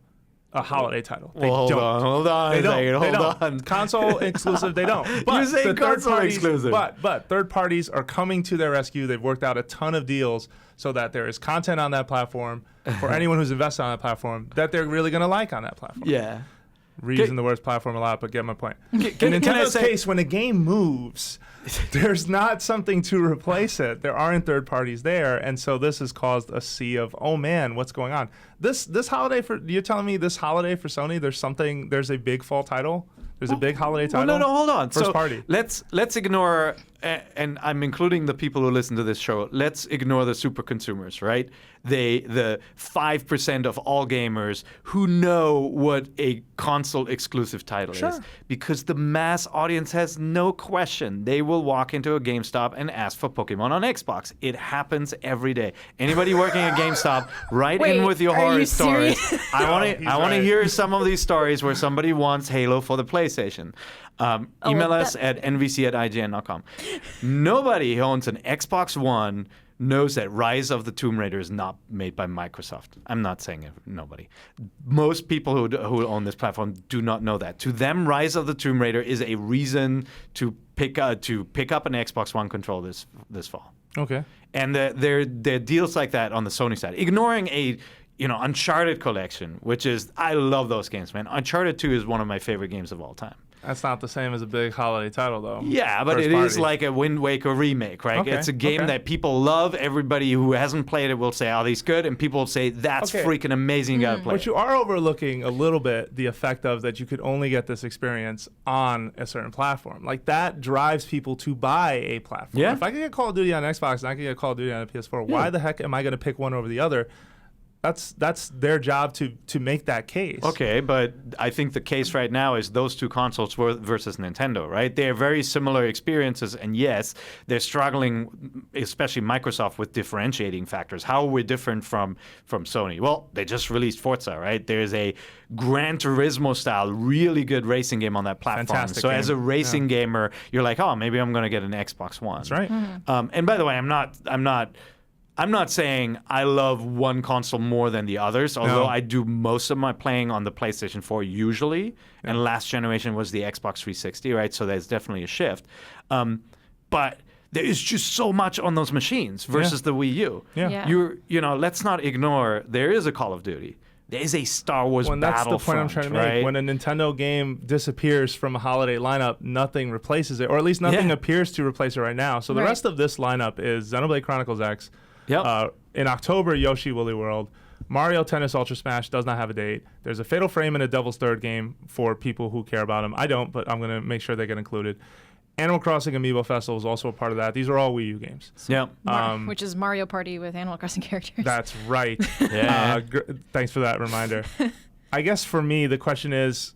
a holiday title. They hold on. They don't. Hold on. Console exclusive, they don't. But You're saying console exclusive. But third parties are coming to their rescue. They've worked out a ton of deals so that there is content on that platform for anyone who's invested on that platform that they're really going to like on that platform. Yeah. Reusing the word platform a lot, but get my point. In Nintendo's case, when a game moves, there's not something to replace it. There aren't third parties there, and so this has caused a sea of, oh man, what's going on? This holiday you're telling me this holiday for Sony, there's a big fall title? There's a big holiday title? Well, no, hold on. First party. Let's ignore, and I'm including the people who listen to this show, let's ignore the super consumers, right? The 5% of all gamers who know what a console exclusive title is. Because the mass audience has no question. They will walk into a GameStop and ask for Pokemon on Xbox. It happens every day. Anybody working at GameStop, write in with your horror stories. I want to hear some of these stories where somebody wants Halo for the PlayStation. Email us at nvc@ign.com. Nobody who owns an Xbox One knows that Rise of the Tomb Raider is not made by Microsoft. I'm not saying nobody. Most people who own this platform do not know that. To them, Rise of the Tomb Raider is a reason to pick up an Xbox One controller this fall. Okay. And there are deals like that on the Sony side. Ignoring a Uncharted collection, which is, I love those games, man. Uncharted 2 is one of my favorite games of all time. That's not the same as a big holiday title, though. Yeah, but it is like a Wind Waker remake, right? Okay, it's a game that people love. Everybody who hasn't played it will say, oh, these good. And people will say, that's freaking amazing. You got to play But you are overlooking a little bit the effect of that you could only get this experience on a certain platform. Like, that drives people to buy a platform. Yeah. If I could get Call of Duty on Xbox and I could get Call of Duty on a PS4, why the heck am I going to pick one over the other? That's their job to make that case. Okay, but I think the case right now is those two consoles versus Nintendo, right? They're very similar experiences, and yes, they're struggling, especially Microsoft, with differentiating factors. How are we different from Sony? Well, they just released Forza, right? There's a Gran Turismo style, really good racing game on that platform. Fantastic so game. As a racing gamer, you're like, oh, maybe I'm going to get an Xbox One. That's right. And by the way, I'm not saying I love one console more than the others, although I do most of my playing on the PlayStation 4 usually, and last generation was the Xbox 360, right? So there's definitely a shift. But there is just so much on those machines versus the Wii U. Let's not ignore, there is a Call of Duty. There is a Star Wars Battlefront, that's the point I'm trying to make. Right? When a Nintendo game disappears from a holiday lineup, nothing replaces it, or at least nothing appears to replace it right now. So the rest of this lineup is Xenoblade Chronicles X. Yep. In October, Yoshi Woolly World. Mario Tennis Ultra Smash does not have a date. There's a Fatal Frame and a Devil's Third game for people who care about them. I don't, but I'm going to make sure they get included. Animal Crossing Amiibo Festival is also a part of that. These are all Wii U games. Which is Mario Party with Animal Crossing characters. That's right. Thanks for that reminder. I guess for me, the question is,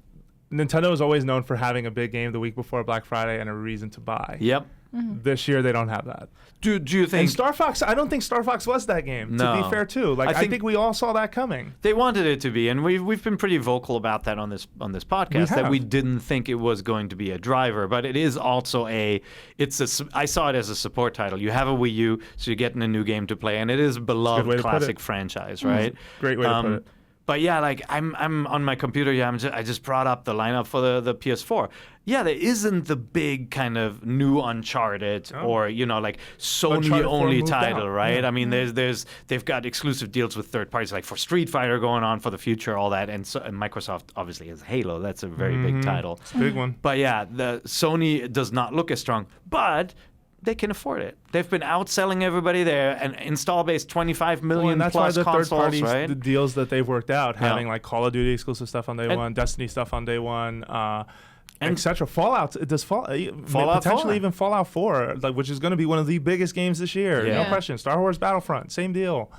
Nintendo is always known for having a big game the week before Black Friday and a reason to buy. Yep. This year they don't have that. Do you think? And Star Fox, I don't think Star Fox was that game. No. To be fair, too. Like I think we all saw that coming. They wanted it to be, and we've been pretty vocal about that on this podcast. That we didn't think it was going to be a driver, but it is also I saw it as a support title. You have a Wii U, so you're getting a new game to play, and it is a beloved classic franchise, right? Great way to put it. But yeah, like I'm on my computer. I just brought up the lineup for the PS4. Yeah, there isn't the big kind of new Uncharted or like Sony only title, right? I mean, they've got exclusive deals with third parties, like for Street Fighter going on for the future, all that, and Microsoft obviously has Halo. That's a very big title. It's a big one. But yeah, the Sony does not look as strong, but they can afford it. They've been outselling everybody there, and install base 25 million that's plus why the consoles, third parties, right? The deals that they've worked out, having like Call of Duty exclusive stuff on day one, Destiny stuff on day one, etc. Fallout potentially even Fallout 4, which is going to be one of the biggest games this year. No question. Star Wars Battlefront, same deal.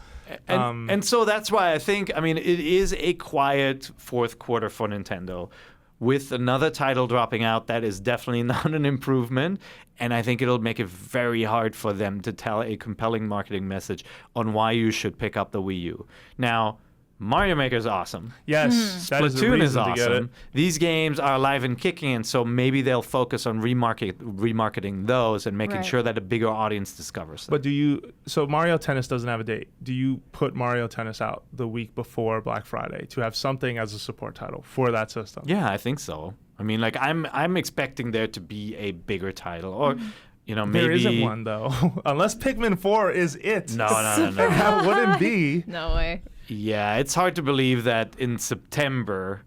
And so that's why I think, it is a quiet fourth quarter for Nintendo. With another title dropping out, that is definitely not an improvement. And I think it'll make it very hard for them to tell a compelling marketing message on why you should pick up the Wii U. Now, Mario Maker is awesome. Yes, that is a Splatoon is reason to get awesome. it. These games are alive and kicking, and so maybe they'll focus on remarketing those and making sure that a bigger audience discovers them. But so Mario Tennis doesn't have a date. Do you put Mario Tennis out the week before Black Friday to have something as a support title for that system? Yeah, I think so. I'm expecting there to be a bigger title, or maybe there isn't one though, unless Pikmin 4 is it. No. That wouldn't be. No way. Yeah, it's hard to believe that in September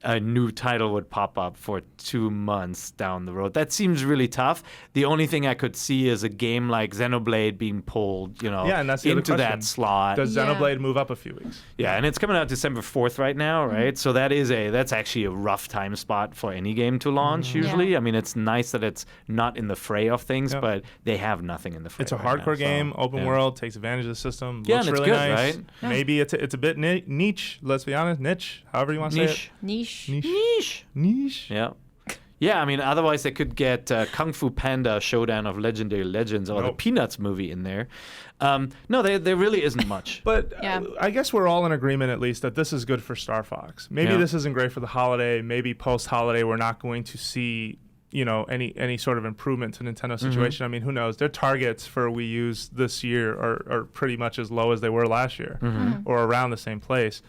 a new title would pop up for 2 months down the road. That seems really tough. The only thing I could see is a game like Xenoblade being pulled, and that's the into other that slot. Does Xenoblade move up a few weeks? Yeah, and it's coming out December 4th right now, right? So that's actually a rough time spot for any game to launch usually. Yeah. It's nice that it's not in the fray of things, but they have nothing in the fray. It's a right hardcore now, game, open world, takes advantage of the system, looks and it's really good, nice. right? Maybe it's a bit niche, let's be honest, niche, however you want to say it. Niche. Yeah. Yeah, otherwise they could get Kung Fu Panda Showdown of Legendary Legends or the Peanuts movie in there. No, there really isn't much. But I guess we're all in agreement at least that this is good for Star Fox. Maybe this isn't great for the holiday. Maybe post-holiday we're not going to see any sort of improvement to Nintendo's situation. Who knows? Their targets for Wii U's this year are pretty much as low as they were last year or around the same place.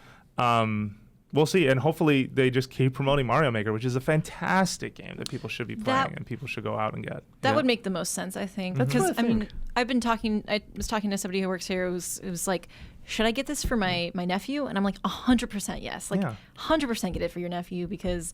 we'll see. And hopefully they just keep promoting Mario Maker, which is a fantastic game that people should be playing and people should go out and get. That would make the most sense, I think. Because, I mean, I was talking to somebody who works here who was like, should I get this for my nephew? And I'm like, 100% yes. Like, 100% get it for your nephew, because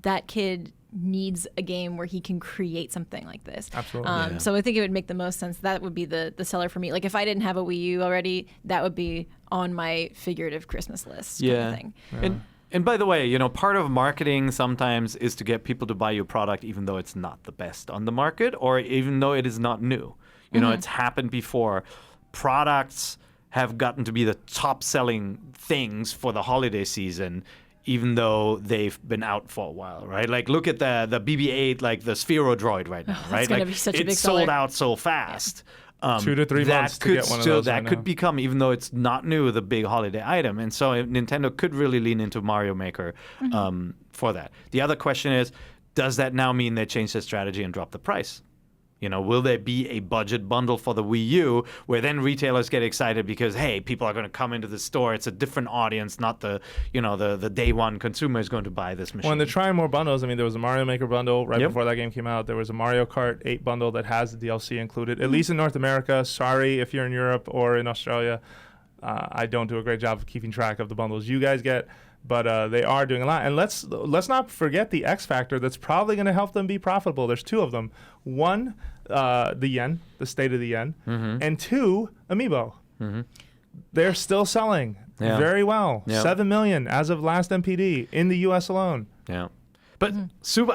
that kid needs a game where he can create something like this. Absolutely. So I think it would make the most sense. That would be the seller for me. Like, if I didn't have a Wii U already, that would be on my figurative Christmas list kind of thing. And by the way, you know, part of marketing sometimes is to get people to buy your product even though it's not the best on the market, or even though it is not new. You know, it's happened before. Products have gotten to be the top selling things for the holiday season, even though they've been out for a while, right? Like, look at the BB-8, like the Sphero Droid right now, right? It's going to like, be such a big it's sold seller. out so fast. 2 to 3 months to get one of those. That could become, even though it's not new, the big holiday item. And so Nintendo could really lean into Mario Maker for that. The other question is, does that now mean they change their strategy and drop the price? You know, will there be a budget bundle for the Wii U where then retailers get excited because, hey, people are going to come into the store. It's a different audience, not the day one consumer is going to buy this machine. Well, and they're trying more bundles. I mean, there was a Mario Maker bundle right before that game came out. There was a Mario Kart 8 bundle that has the DLC included, at least in North America. Sorry if you're in Europe or in Australia. I don't do a great job of keeping track of the bundles you guys get. But they are doing a lot. And let's not forget the X factor that's probably going to help them be profitable. There's 2 of them. 1, the yen, the state of the yen. And 2, Amiibo. They're still selling very well. 7 million as of last MPD in the U.S. alone. Yeah. But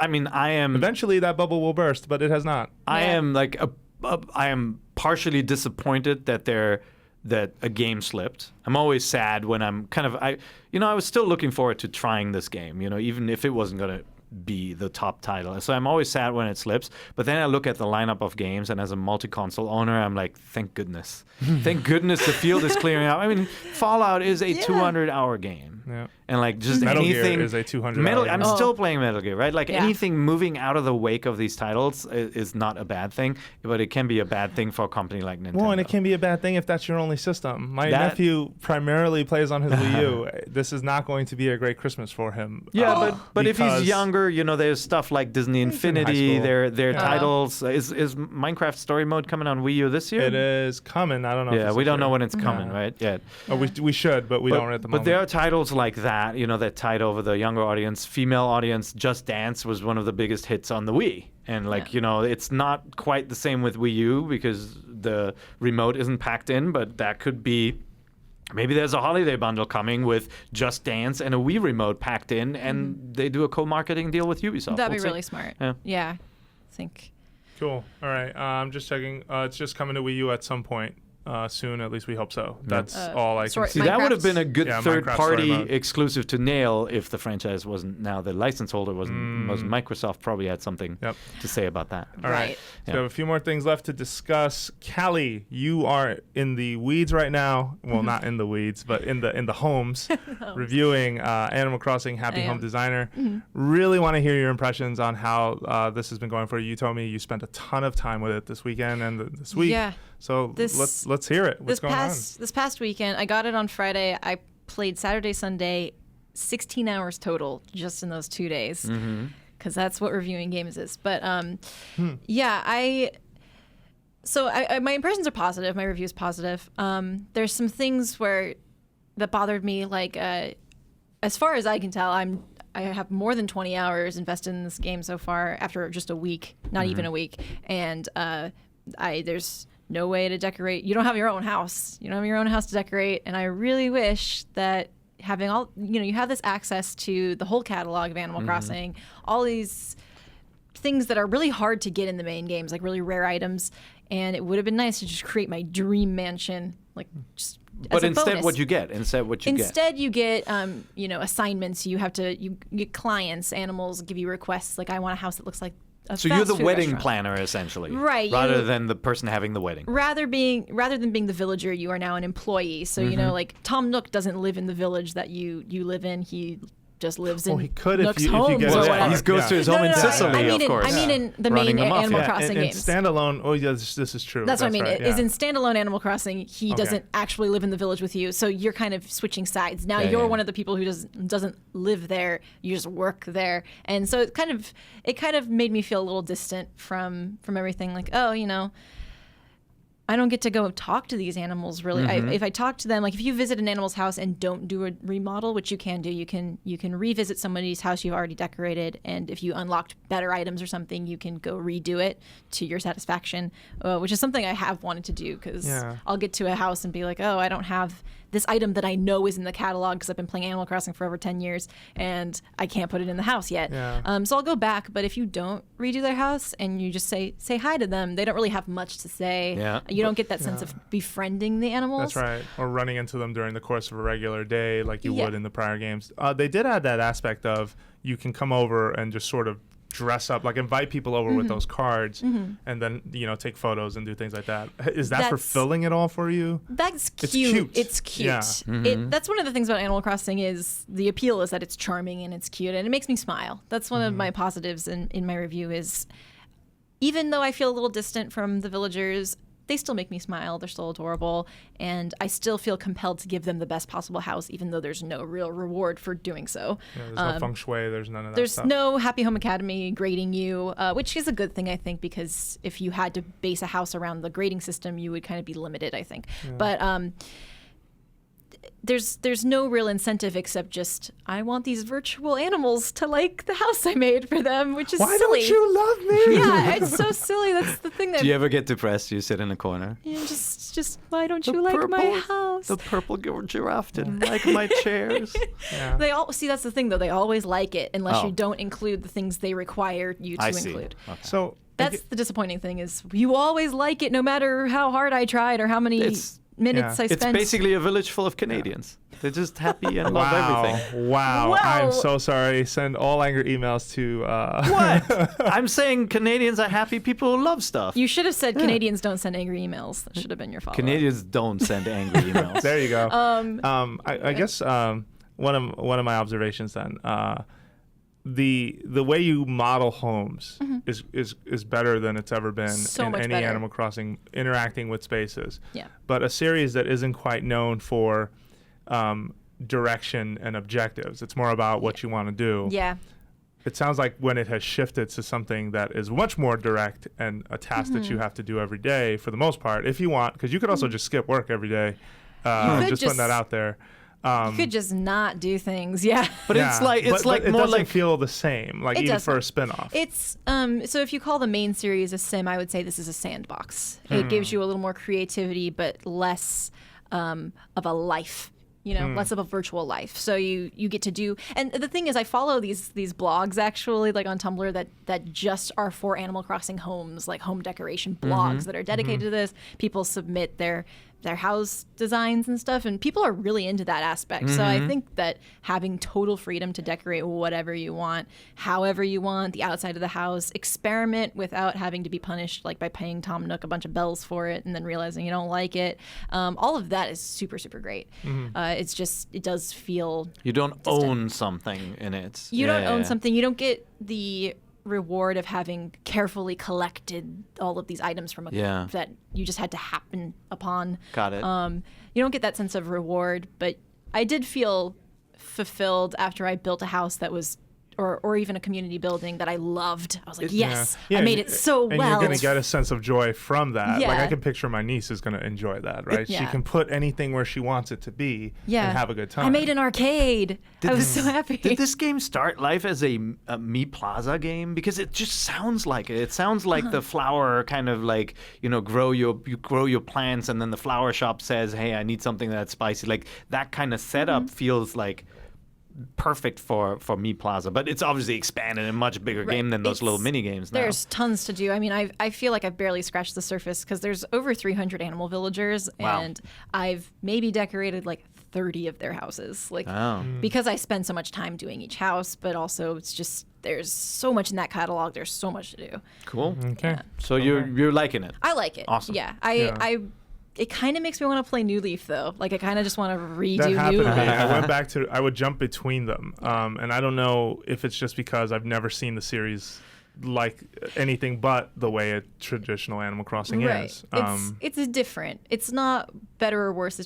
I mean, I am... Eventually that bubble will burst, but it has not. I am like I am partially disappointed that a game slipped. I'm always sad when I'm I was still looking forward to trying this game, even if it wasn't going to be the top title. So I'm always sad when it slips. But then I look at the lineup of games, and as a multi-console owner, I'm like, thank goodness. Thank goodness the field is clearing out. I mean, Fallout is a 200-hour game. Yeah. And like just Metal anything Gear is a 200-hour game. I'm still playing Metal Gear, right? Like anything moving out of the wake of these titles is not a bad thing, but it can be a bad thing for a company like Nintendo. Well, and it can be a bad thing if that's your only system. My nephew primarily plays on his Wii U. This is not going to be a great Christmas for him. Yeah, but if he's younger, there's stuff like Disney Infinity, their titles. Is Minecraft Story Mode coming on Wii U this year? It is coming. I don't know. Yeah, we don't know when it's coming, right? Yet. Oh, we should, but we don't at the moment. But there are titles like that, that tide over the younger audience, female audience. Just Dance was one of the biggest hits on the Wii. And it's not quite the same with Wii U because the remote isn't packed in, but that could be, maybe there's a holiday bundle coming with Just Dance and a Wii remote packed in, and they do a co-marketing deal with Ubisoft. That'd be really smart. Yeah, I think. Cool. All right. I'm just checking. It's just coming to Wii U at some point. Soon, at least we hope so. That's all I can see. That would have been a good Minecraft third-party exclusive to nail if the franchise wasn't now the license holder wasn't Microsoft. Probably had something to say about that. All right. So we have a few more things left to discuss. Kallie, you are in the weeds right now. Well, not in the weeds, but in the homes, reviewing Animal Crossing Happy Home Designer. Really want to hear your impressions on how this has been going for you. You told me you spent a ton of time with it this weekend and this week. Yeah. So let's hear it. What's going on? This past weekend, I got it on Friday. I played Saturday, Sunday, 16 hours total just in those 2 days, because that's what reviewing games is. But my impressions are positive. My review is positive. There's some things that bothered me, like as far as I can tell, I have more than 20 hours invested in this game so far after just a week, not even a week, and there's no way to decorate. You don't have your own house. You don't have your own house to decorate. And I really wish that having you have this access to the whole catalog of Animal Crossing, all these things that are really hard to get in the main games, like really rare items. And it would have been nice to just create my dream mansion, But instead, bonus. what you get? Instead, you get, assignments. You get clients. Animals give you requests. Like, I want a house that looks like a So you're the fast food wedding restaurant. planner, essentially, right? Rather than the person having the wedding. Rather than being the villager, you are now an employee. So like Tom Nook doesn't live in the village that you live in. He just lives in he could if Nook's you homes get or his whatever. card. He goes to his home in Sicily, of course. I mean in the Running main the mafia. Animal Yeah, Crossing in games. standalone, this is true. That's what I mean. right, Is yeah. in standalone Animal Crossing, he doesn't actually live in the village with you, so you're kind of switching sides. Now you're one of the people who doesn't live there. You just work there, and so it kind of made me feel a little distant from everything. Like, oh, I don't get to go talk to these animals really. If I talk to them, like if you visit an animal's house and don't do a remodel, which you can do, you can revisit somebody's house you've already decorated, and if you unlocked better items or something, you can go redo it to your satisfaction, which is something I have wanted to do because I'll get to a house and be like, oh, I don't have this item that I know is in the catalog because I've been playing Animal Crossing for over 10 years and I can't put it in the house yet. So I'll go back, but if you don't redo their house and you just say hi to them, they don't really have much to say. You don't get that sense of befriending the animals. That's right. Or running into them during the course of a regular day like you would in the prior games. They did add that aspect of you can come over and just sort of dress up, like invite people over with those cards and then, take photos and do things like that. Is that fulfilling at all for you? That's cute. It's cute. Yeah. That's one of the things about Animal Crossing is the appeal is that it's charming and it's cute and it makes me smile. That's one of my positives in my review is even though I feel a little distant from the villagers, they still make me smile. They're still adorable. And I still feel compelled to give them the best possible house, even though there's no real reward for doing so. There's no feng shui. There's none of that There's stuff. no Happy Home Academy grading you, which is a good thing, I think, because if you had to base a house around the grading system, you would kind of be limited, I think. But there's no real incentive except just I want these virtual animals to like the house I made for them, which is Why silly. don't you love me? Yeah, it's so silly. That's the thing that Do you ever get depressed? You sit in a corner. just why don't you like my house? The purple giraffe didn't like my chairs. They all see that's the thing though. They always like it unless you don't include the things they require you to include. Okay. So That's the disappointing thing is you always like it no matter how hard I tried or how many minutes I spent. It's basically a village full of Canadians. They're just happy and love everything. Wow. I'm so sorry. Send all angry emails to... What? I'm saying Canadians are happy people who love stuff. You should have said Canadians don't send angry emails. That should have been your follow-up. Canadians don't send angry emails. There you go. I guess one of my observations then, the way you model homes is better than it's ever been in any better. Animal Crossing interacting with spaces. Yeah. But a series that isn't quite known for direction and objectives. It's more about what you want to do. Yeah. It sounds like when it has shifted to something that is much more direct and a task that you have to do every day for the most part, if you want, because you could also just skip work every day. Just putting that out there. You could just not do things, yeah. But it's like it more doesn't like feel the same, like even for a spin-off. It's so if you call the main series a sim, I would say this is a sandbox. It gives you a little more creativity, but less of a life. Less of a virtual life. So you get to do, and the thing is, I follow these blogs actually, like on Tumblr that just are for Animal Crossing homes, like home decoration blogs that are dedicated to this. People submit their house designs and stuff, and people are really into that aspect. So I think that having total freedom to decorate whatever you want, however you want, the outside of the house, experiment without having to be punished, like by paying Tom Nook a bunch of bells for it and then realizing you don't like it. All of that is super, super great. It's just, it does feel you don't distant. own something in it. You don't own something. You don't get the reward of having carefully collected all of these items from that you just had to happen upon. Got it. You don't get that sense of reward, but I did feel fulfilled after I built a house that was or even a community building that I loved. I was like, yes, I made it so well. And you're going to get a sense of joy from that. Yeah. Like I can picture my niece is going to enjoy that, right? She can put anything where she wants it to be and have a good time. I made an arcade. I was so happy. Did this game start life as a Mi Plaza game? Because it just sounds like it. It sounds like the flower kind of like, you grow your plants and then the flower shop says, hey, I need something that's spicy. Like that kind of setup feels like perfect for Mi Plaza, but it's obviously expanded in a much bigger game than those little mini games now. There's tons to do. I mean, I feel like I've barely scratched the surface because there's over 300 animal villagers, and I've maybe decorated like 30 of their houses. Like because I spend so much time doing each house, but also it's just there's so much in that catalog. There's so much to do. Cool. Okay. So you're liking it. I like it. Awesome. Yeah. I It kind of makes me want to play New Leaf, though. Like, I kind of just want to redo That happened New to Leaf. me. I went back to. I would jump between them, and I don't know if it's just because I've never seen the series like anything but the way a traditional Animal Crossing is. It's different. It's not better or worse.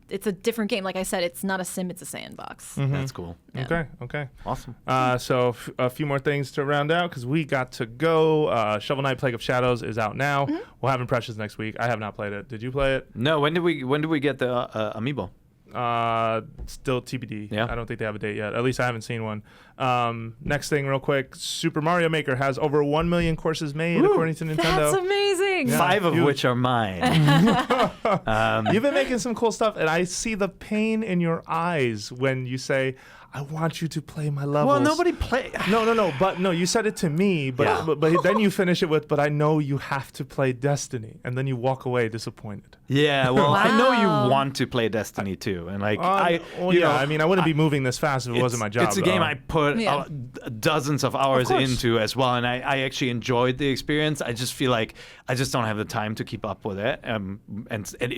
It's a different game. Like I said, it's not a sim. It's a sandbox. That's cool. Yeah. Okay. Awesome. So a few more things to round out because we got to go. Shovel Knight: Plague of Shadows is out now. We'll have impressions next week. I have not played it. Did you play it? No. When do we get the amiibo? Still TBD. Yeah. I don't think they have a date yet. At least I haven't seen one. Next thing, real quick. Super Mario Maker has over 1 million courses made, according to Nintendo. That's amazing. Yeah. 5 of which are mine. You've been making some cool stuff, and I see the pain in your eyes when you say, I want you to play my levels. Well, nobody play. No. But no, you said it to me. But then you finish it with, but I know you have to play Destiny, and then you walk away disappointed. Yeah, well, I know Wow. you want to play Destiny too, and like I mean, I wouldn't be moving this fast if it wasn't my job. It's a game I put Yeah. dozens of hours course. into as well, and I actually enjoyed the experience. I just feel like I just don't have the time to keep up with it, and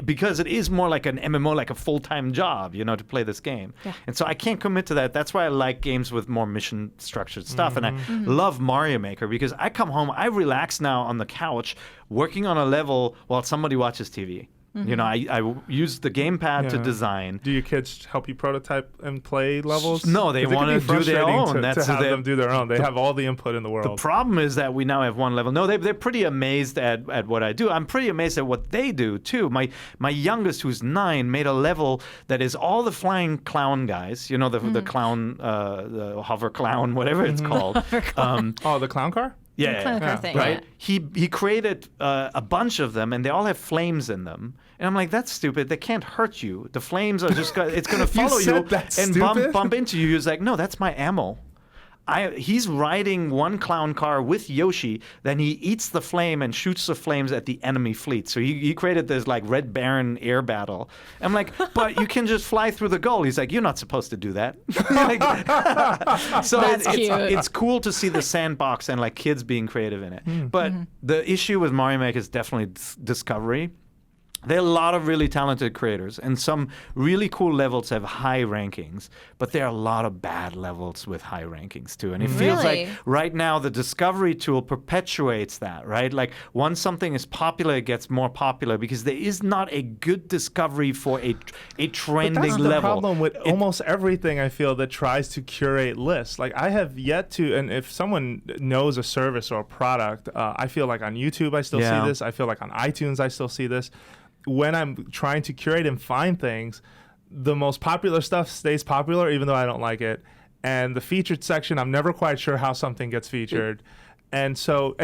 because it is more like an MMO, like a full-time job, to play this game. Yeah. And so I can't commit to that. That's why I like games with more mission-structured stuff, and I love Mario Maker because I come home, I relax now on the couch working on a level while somebody watches TV. I use the gamepad to design. Do your kids help you prototype and play levels? No, they 'Cause it can wanna be do their frustrating own. To That's have the- them do their own. They have all the input in the world. The problem is that we now have one level. No, they're pretty amazed at what I do. I'm pretty amazed at what they do too. My youngest, who's 9, made a level that is all the flying clown guys. The clown, the hover clown, whatever it's called. The clown car? Yeah, Clown car thing, right. yeah. He created a bunch of them, and they all have flames in them. And I'm like, that's stupid. They can't hurt you. The flames are just it's going to follow you said that's and stupid? bump into you. He's like, no, that's my ammo. He's riding one clown car with Yoshi, then he eats the flame and shoots the flames at the enemy fleet. So he created this like Red Baron air battle. I'm like, but you can just fly through the goal. He's like, you're not supposed to do that. So That's cute. it's cool to see the sandbox and like kids being creative in it. But the issue with Mario Maker is definitely discovery. There are a lot of really talented creators, and some really cool levels have high rankings, but there are a lot of bad levels with high rankings too. And it feels like Really? right now the discovery tool perpetuates that, right? Like once something is popular, it gets more popular because there is not a good discovery for a trending That's the level. problem with almost everything, I feel, that tries to curate lists. Like I have yet to, and if someone knows a service or a product, I feel like on YouTube I still Yeah. see this. I feel like on iTunes I still see this. When I'm trying to curate and find things, the most popular stuff stays popular, even though I don't like it. And the featured section, I'm never quite sure how something gets featured. And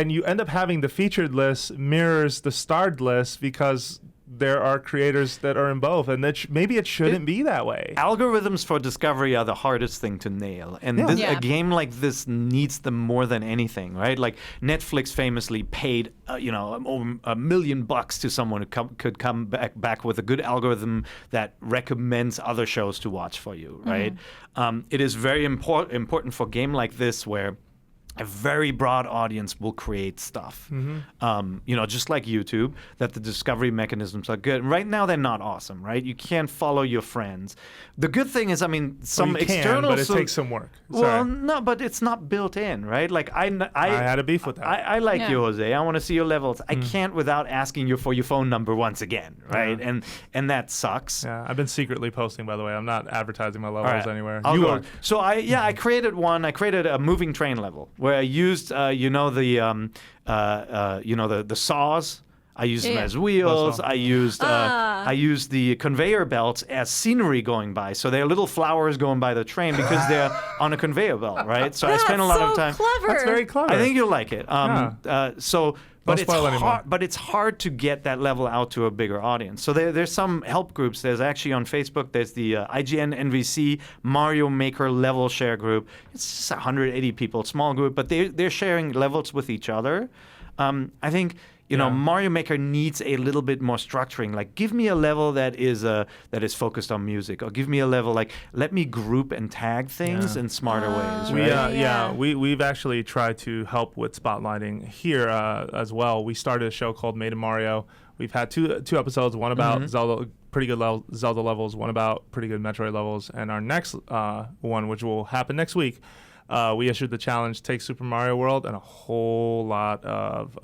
you end up having the featured list mirrors the starred list because there are creators that are in both, and that maybe it shouldn't be that way. Algorithms for discovery are the hardest thing to nail, and Yeah. Yeah. a game like this needs them more than anything, right? Like Netflix famously paid, $1 million to someone who could come back with a good algorithm that recommends other shows to watch for you, right? It is very important for a game like this where a very broad audience will create stuff. Just like YouTube, that the discovery mechanisms are good. And right now, they're not awesome, right? You can't follow your friends. The good thing is, some you can, external... but it takes some work. Well, Sorry. no, but it's not built in, right? Like I had a beef with that. I like Yeah. you, Jose. I want to see your levels. I can't without asking you for your phone number once again, right? Yeah. And that sucks. Yeah, I've been secretly posting, by the way. I'm not advertising my levels All right. anywhere. I'll You go. are. So I created one. I created a moving train level where I used the saws. I used them Yeah. as wheels. That's I used the conveyor belts as scenery going by. So they're little flowers going by the train because they're on a conveyor belt, right? So I spent a lot That's of so time. clever. That's very clever. I think you'll like it. But it's spoil anymore. hard. But it's hard to get that level out to a bigger audience. So there's some help groups. There's actually on Facebook. There's the IGN NVC Mario Maker level share group. It's just 180 people, small group, but they're sharing levels with each other. I think You know, Mario Maker needs a little bit more structuring. Like, give me a level that is focused on music, or give me a level like let me group and tag things in smarter ways. Right? We've actually tried to help with spotlighting here as well. We started a show called Made in Mario. We've had two episodes, one about Zelda, pretty good Zelda levels, one about pretty good Metroid levels, and our next one, which will happen next week, we issued the challenge: take Super Mario World and a whole lot of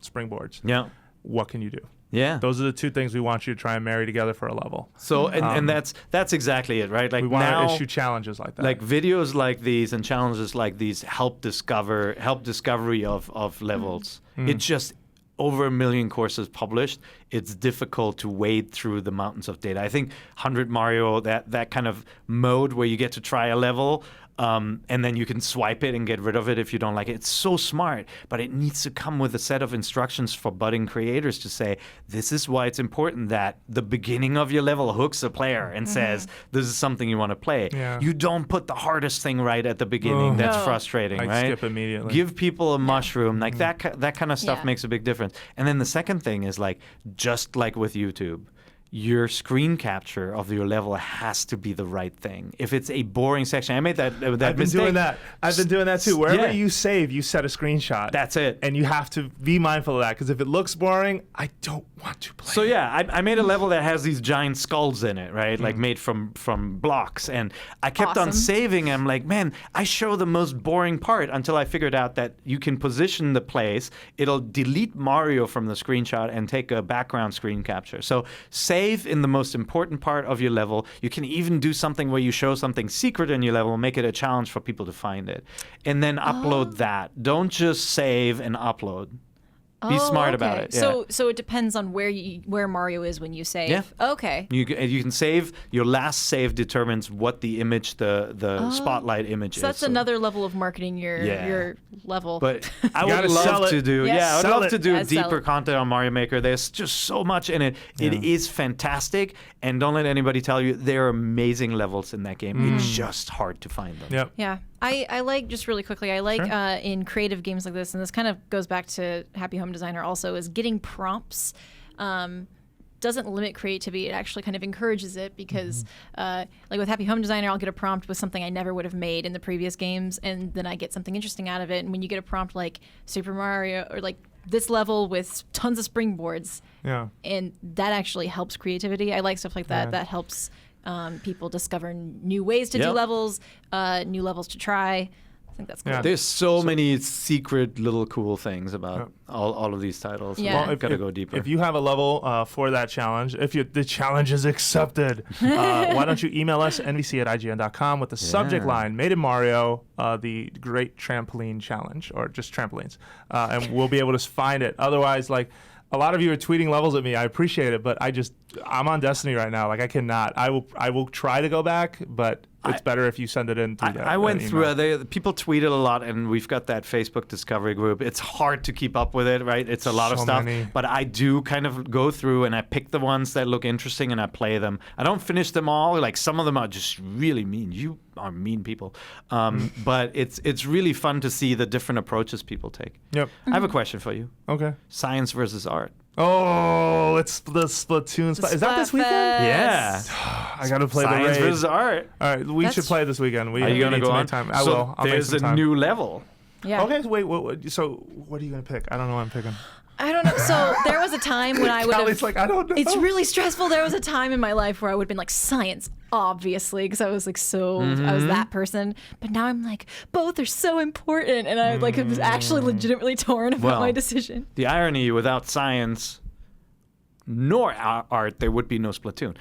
springboards. Yeah. What can you do? Yeah. Those are the two things we want you to try and marry together for a level. So and that's exactly it, right? Like, we want to issue challenges like that. Like videos like these and challenges like these help discovery of levels. It just over 1 million courses published, it's difficult to wade through the mountains of data. I think 100 Mario, that kind of mode where you get to try a level, and then you can swipe it and get rid of it if you don't like it. It's so smart, but it needs to come with a set of instructions for budding creators to say, this is why it's important that the beginning of your level hooks a player and says, this is something you want to play. Yeah. You don't put the hardest thing right at the beginning. That's frustrating, I'd right? skip immediately. Give people a mushroom. Like that kind of stuff makes a big difference. And then the second thing is, like, just like with YouTube, your screen capture of your level has to be the right thing. If it's a boring section, I made that I've been mistake. doing that. I've been doing that too. Wherever you save, you set a screenshot. That's it. And you have to be mindful of that, because if it looks boring, I don't want to play. So I made a level that has these giant skulls in it, right? Like made from blocks, and I kept on saving. I'm like, man, I show the most boring part until I figured out that you can position the place. It'll delete Mario from the screenshot and take a background screen capture. So save in the most important part of your level. You can even do something where you show something secret in your level, make it a challenge for people to find it, and then upload that. Don't just save and upload. Be smart about it. Yeah. So it depends on where Mario is when you save. Yeah. Okay. You can save. Your last save determines what the image, the spotlight image is. So that's another level of marketing your level. But I would love to do. Yes. Yeah, I'd love to do Yes, deeper content on Mario Maker. There's just so much in it. It is fantastic, and don't let anybody tell you there are amazing levels in that game. It's just hard to find them. Yep. Yeah. I like, just really quickly, I like in creative games like this, and this kind of goes back to Happy Home Designer also, is getting prompts doesn't limit creativity. It actually kind of encourages it, because like with Happy Home Designer, I'll get a prompt with something I never would have made in the previous games, and then I get something interesting out of it. And when you get a prompt like Super Mario, or like this level with tons of springboards, and that actually helps creativity. I like stuff like that. That helps people discover new ways to do levels, new levels to try. I think that's cool. Yeah. There's so many secret little cool things about all of these titles. Yeah. Well, gotta go deeper. If you have a level for that challenge, if the challenge is accepted, why don't you email us, nvc@ign.com, with the subject line, Made in Mario, the Great Trampoline Challenge, or just trampolines, and we'll be able to find it. Otherwise, like, a lot of you are tweeting levels at me. I appreciate it, but I'm on Destiny right now. Like, I cannot. I will try to go back, but it's better if you send it in through that. I went through. People tweeted a lot, and we've got that Facebook discovery group. It's hard to keep up with it, right? It's a lot of stuff. But I do kind of go through, and I pick the ones that look interesting, and I play them. I don't finish them all. Like, some of them are just really mean. You are mean people. But it's really fun to see the different approaches people take. Yep. I have a question for you. Okay. Science versus art. Oh, it's the Splatoon. Is that this weekend? Yeah. I got to play Science the raid. versus art. All right, we should play this weekend. Are you going to go on? Time. I will. I'll there's make some time. a new level. Yeah. Okay, wait. So what are you going to pick? I don't know what I'm picking. I don't know. So there was a time when I would have... Kallie's like, I don't know. It's really stressful. There was a time in my life where I would have been like, science, obviously, because I was like I was that person. But now I'm like, both are so important. And I like was actually legitimately torn about my decision. The irony, without science nor art, there would be no Splatoon.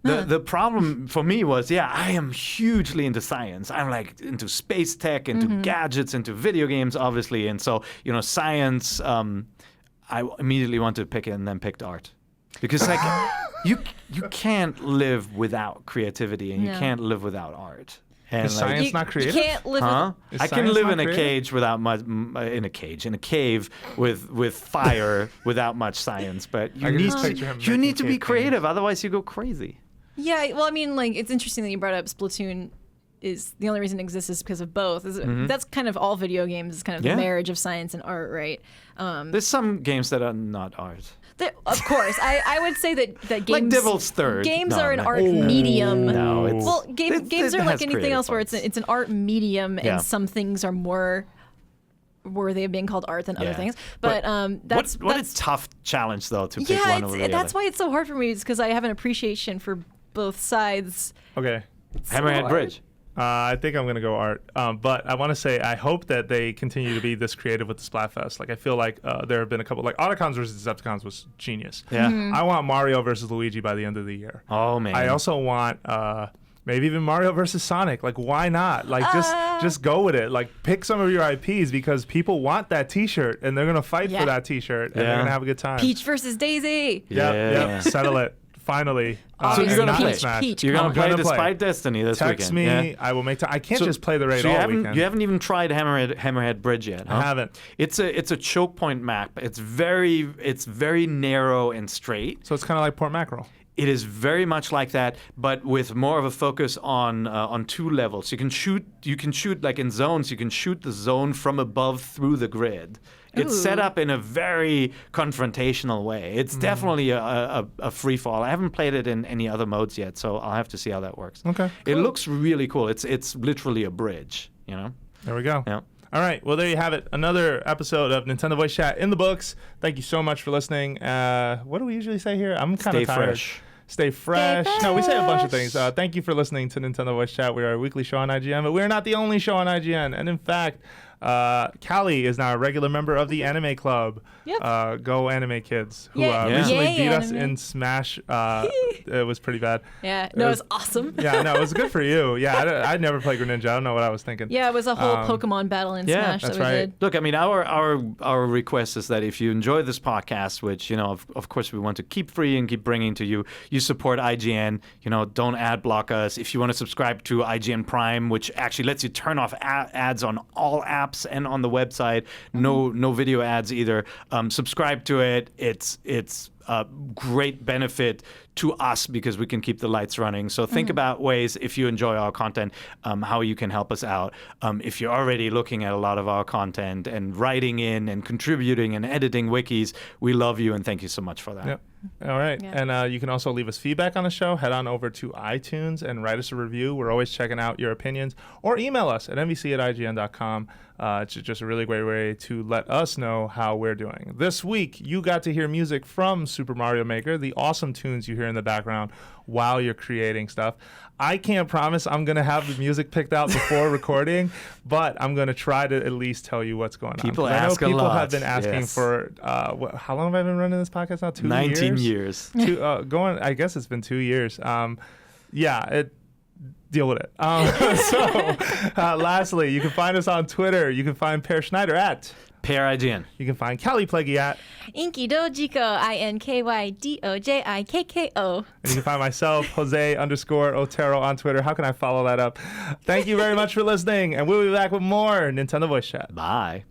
The problem for me was, I am hugely into science. I'm like into space tech, into gadgets, into video games, obviously. And so, science, I immediately wanted to pick it, and then picked art. Because like you can't live without creativity, and you can't live without art. And is science not creative? You can't live I can live in a cage without much, in a cave with fire without much science, but you need to be creative, otherwise you go crazy. Yeah, well, I mean, like, it's interesting that you brought up Splatoon. is the only reason it exists is because of both. That's kind of all video games, is kind of the marriage of science and art, right? There's some games that are not art. Of course, I would say that games Like Devil's Third. Games are an art medium. No, it's well, games are like anything else, where parts. it's an art medium, and some things are more worthy of being called art than other things. But that's what a tough challenge though to pick one over the that's other. why it's so hard for me, is because I have an appreciation for both sides. Okay. Hammerhead Bridge. I think I'm going to go art. But I want to say I hope that they continue to be this creative with the Splatfest. Like, I feel like there have been a couple, like Autocons versus Decepticons was genius. Yeah. I want Mario versus Luigi by the end of the year. Oh, man. I also want maybe even Mario versus Sonic. Like, why not? Like, just go with it. Like, pick some of your IPs, because people want that T-shirt, and they're going to fight for that T-shirt, and they're going to have a good time. Peach versus Daisy. Yep, settle it. Finally. So you're going to play. Peach. You're going to play Gonna Despite Destiny this Text weekend. me. I will make time. I can't just play the raid so all weekend. You haven't even tried Hammerhead Bridge yet, huh? I haven't. It's a choke point map. It's very narrow and straight. So it's kind of like Port Mackerel. It is very much like that, but with more of a focus on two levels. You can shoot like in zones. You can shoot the zone from above through the grid. It's set up in a very confrontational way. It's definitely a free fall. I haven't played it in any other modes yet, so I'll have to see how that works. Okay. It looks really cool. It's literally a bridge, you know? There we go. Yeah. All right. Well, there you have it. Another episode of Nintendo Voice Chat in the books. Thank you so much for listening. What do we usually say here? I'm kind of tired. Fresh. Stay fresh. No, we say a bunch of things. Thank you for listening to Nintendo Voice Chat. We are a weekly show on IGN, but we're not the only show on IGN. And in fact, Kallie is now a regular member of the Anime Club. Yep. Go Anime Kids, who Yay. recently Yay, beat us anime. in Smash. It was pretty bad. Yeah, no, it was awesome. Yeah, no, it was good for you. Yeah, I'd never played Greninja. I don't know what I was thinking. Yeah, it was a whole Pokemon battle in Smash that's that we right. did. Look, I mean, our request is that if you enjoy this podcast, which, you know, of course we want to keep free and keep bringing to you, you support IGN. You know, don't ad block us. If you want to subscribe to IGN Prime, which actually lets you turn off ads on all apps and on the website, no video ads either. Subscribe to it. It's a great benefit to us because we can keep the lights running. So think about ways, if you enjoy our content, how you can help us out. If you're already looking at a lot of our content and writing in and contributing and editing wikis, we love you and thank you so much for that. Yep. All right. Yeah. And you can also leave us feedback on the show. Head on over to iTunes and write us a review. We're always checking out your opinions. Or email us at nvc@ign.com. It's just a really great way to let us know how we're doing. This week, you got to hear music from Super Mario Maker, the awesome tunes you hear in the background while you're creating stuff. I can't promise I'm going to have the music picked out before recording, but I'm going to try to at least tell you what's going on. People I know ask a people lot. have been asking for, how long have I been running this podcast now? 2 years? 19 years. I guess it's been 2 years. Deal with it. Lastly, you can find us on Twitter. You can find Per Schneider at Pair IGN. You can find Kallie Plagge at Inkydojiko, INKYDOJIKKO. And you can find myself, Jose_Otero on Twitter. How can I follow that up? Thank you very much for listening, and we'll be back with more Nintendo Voice Chat. Bye.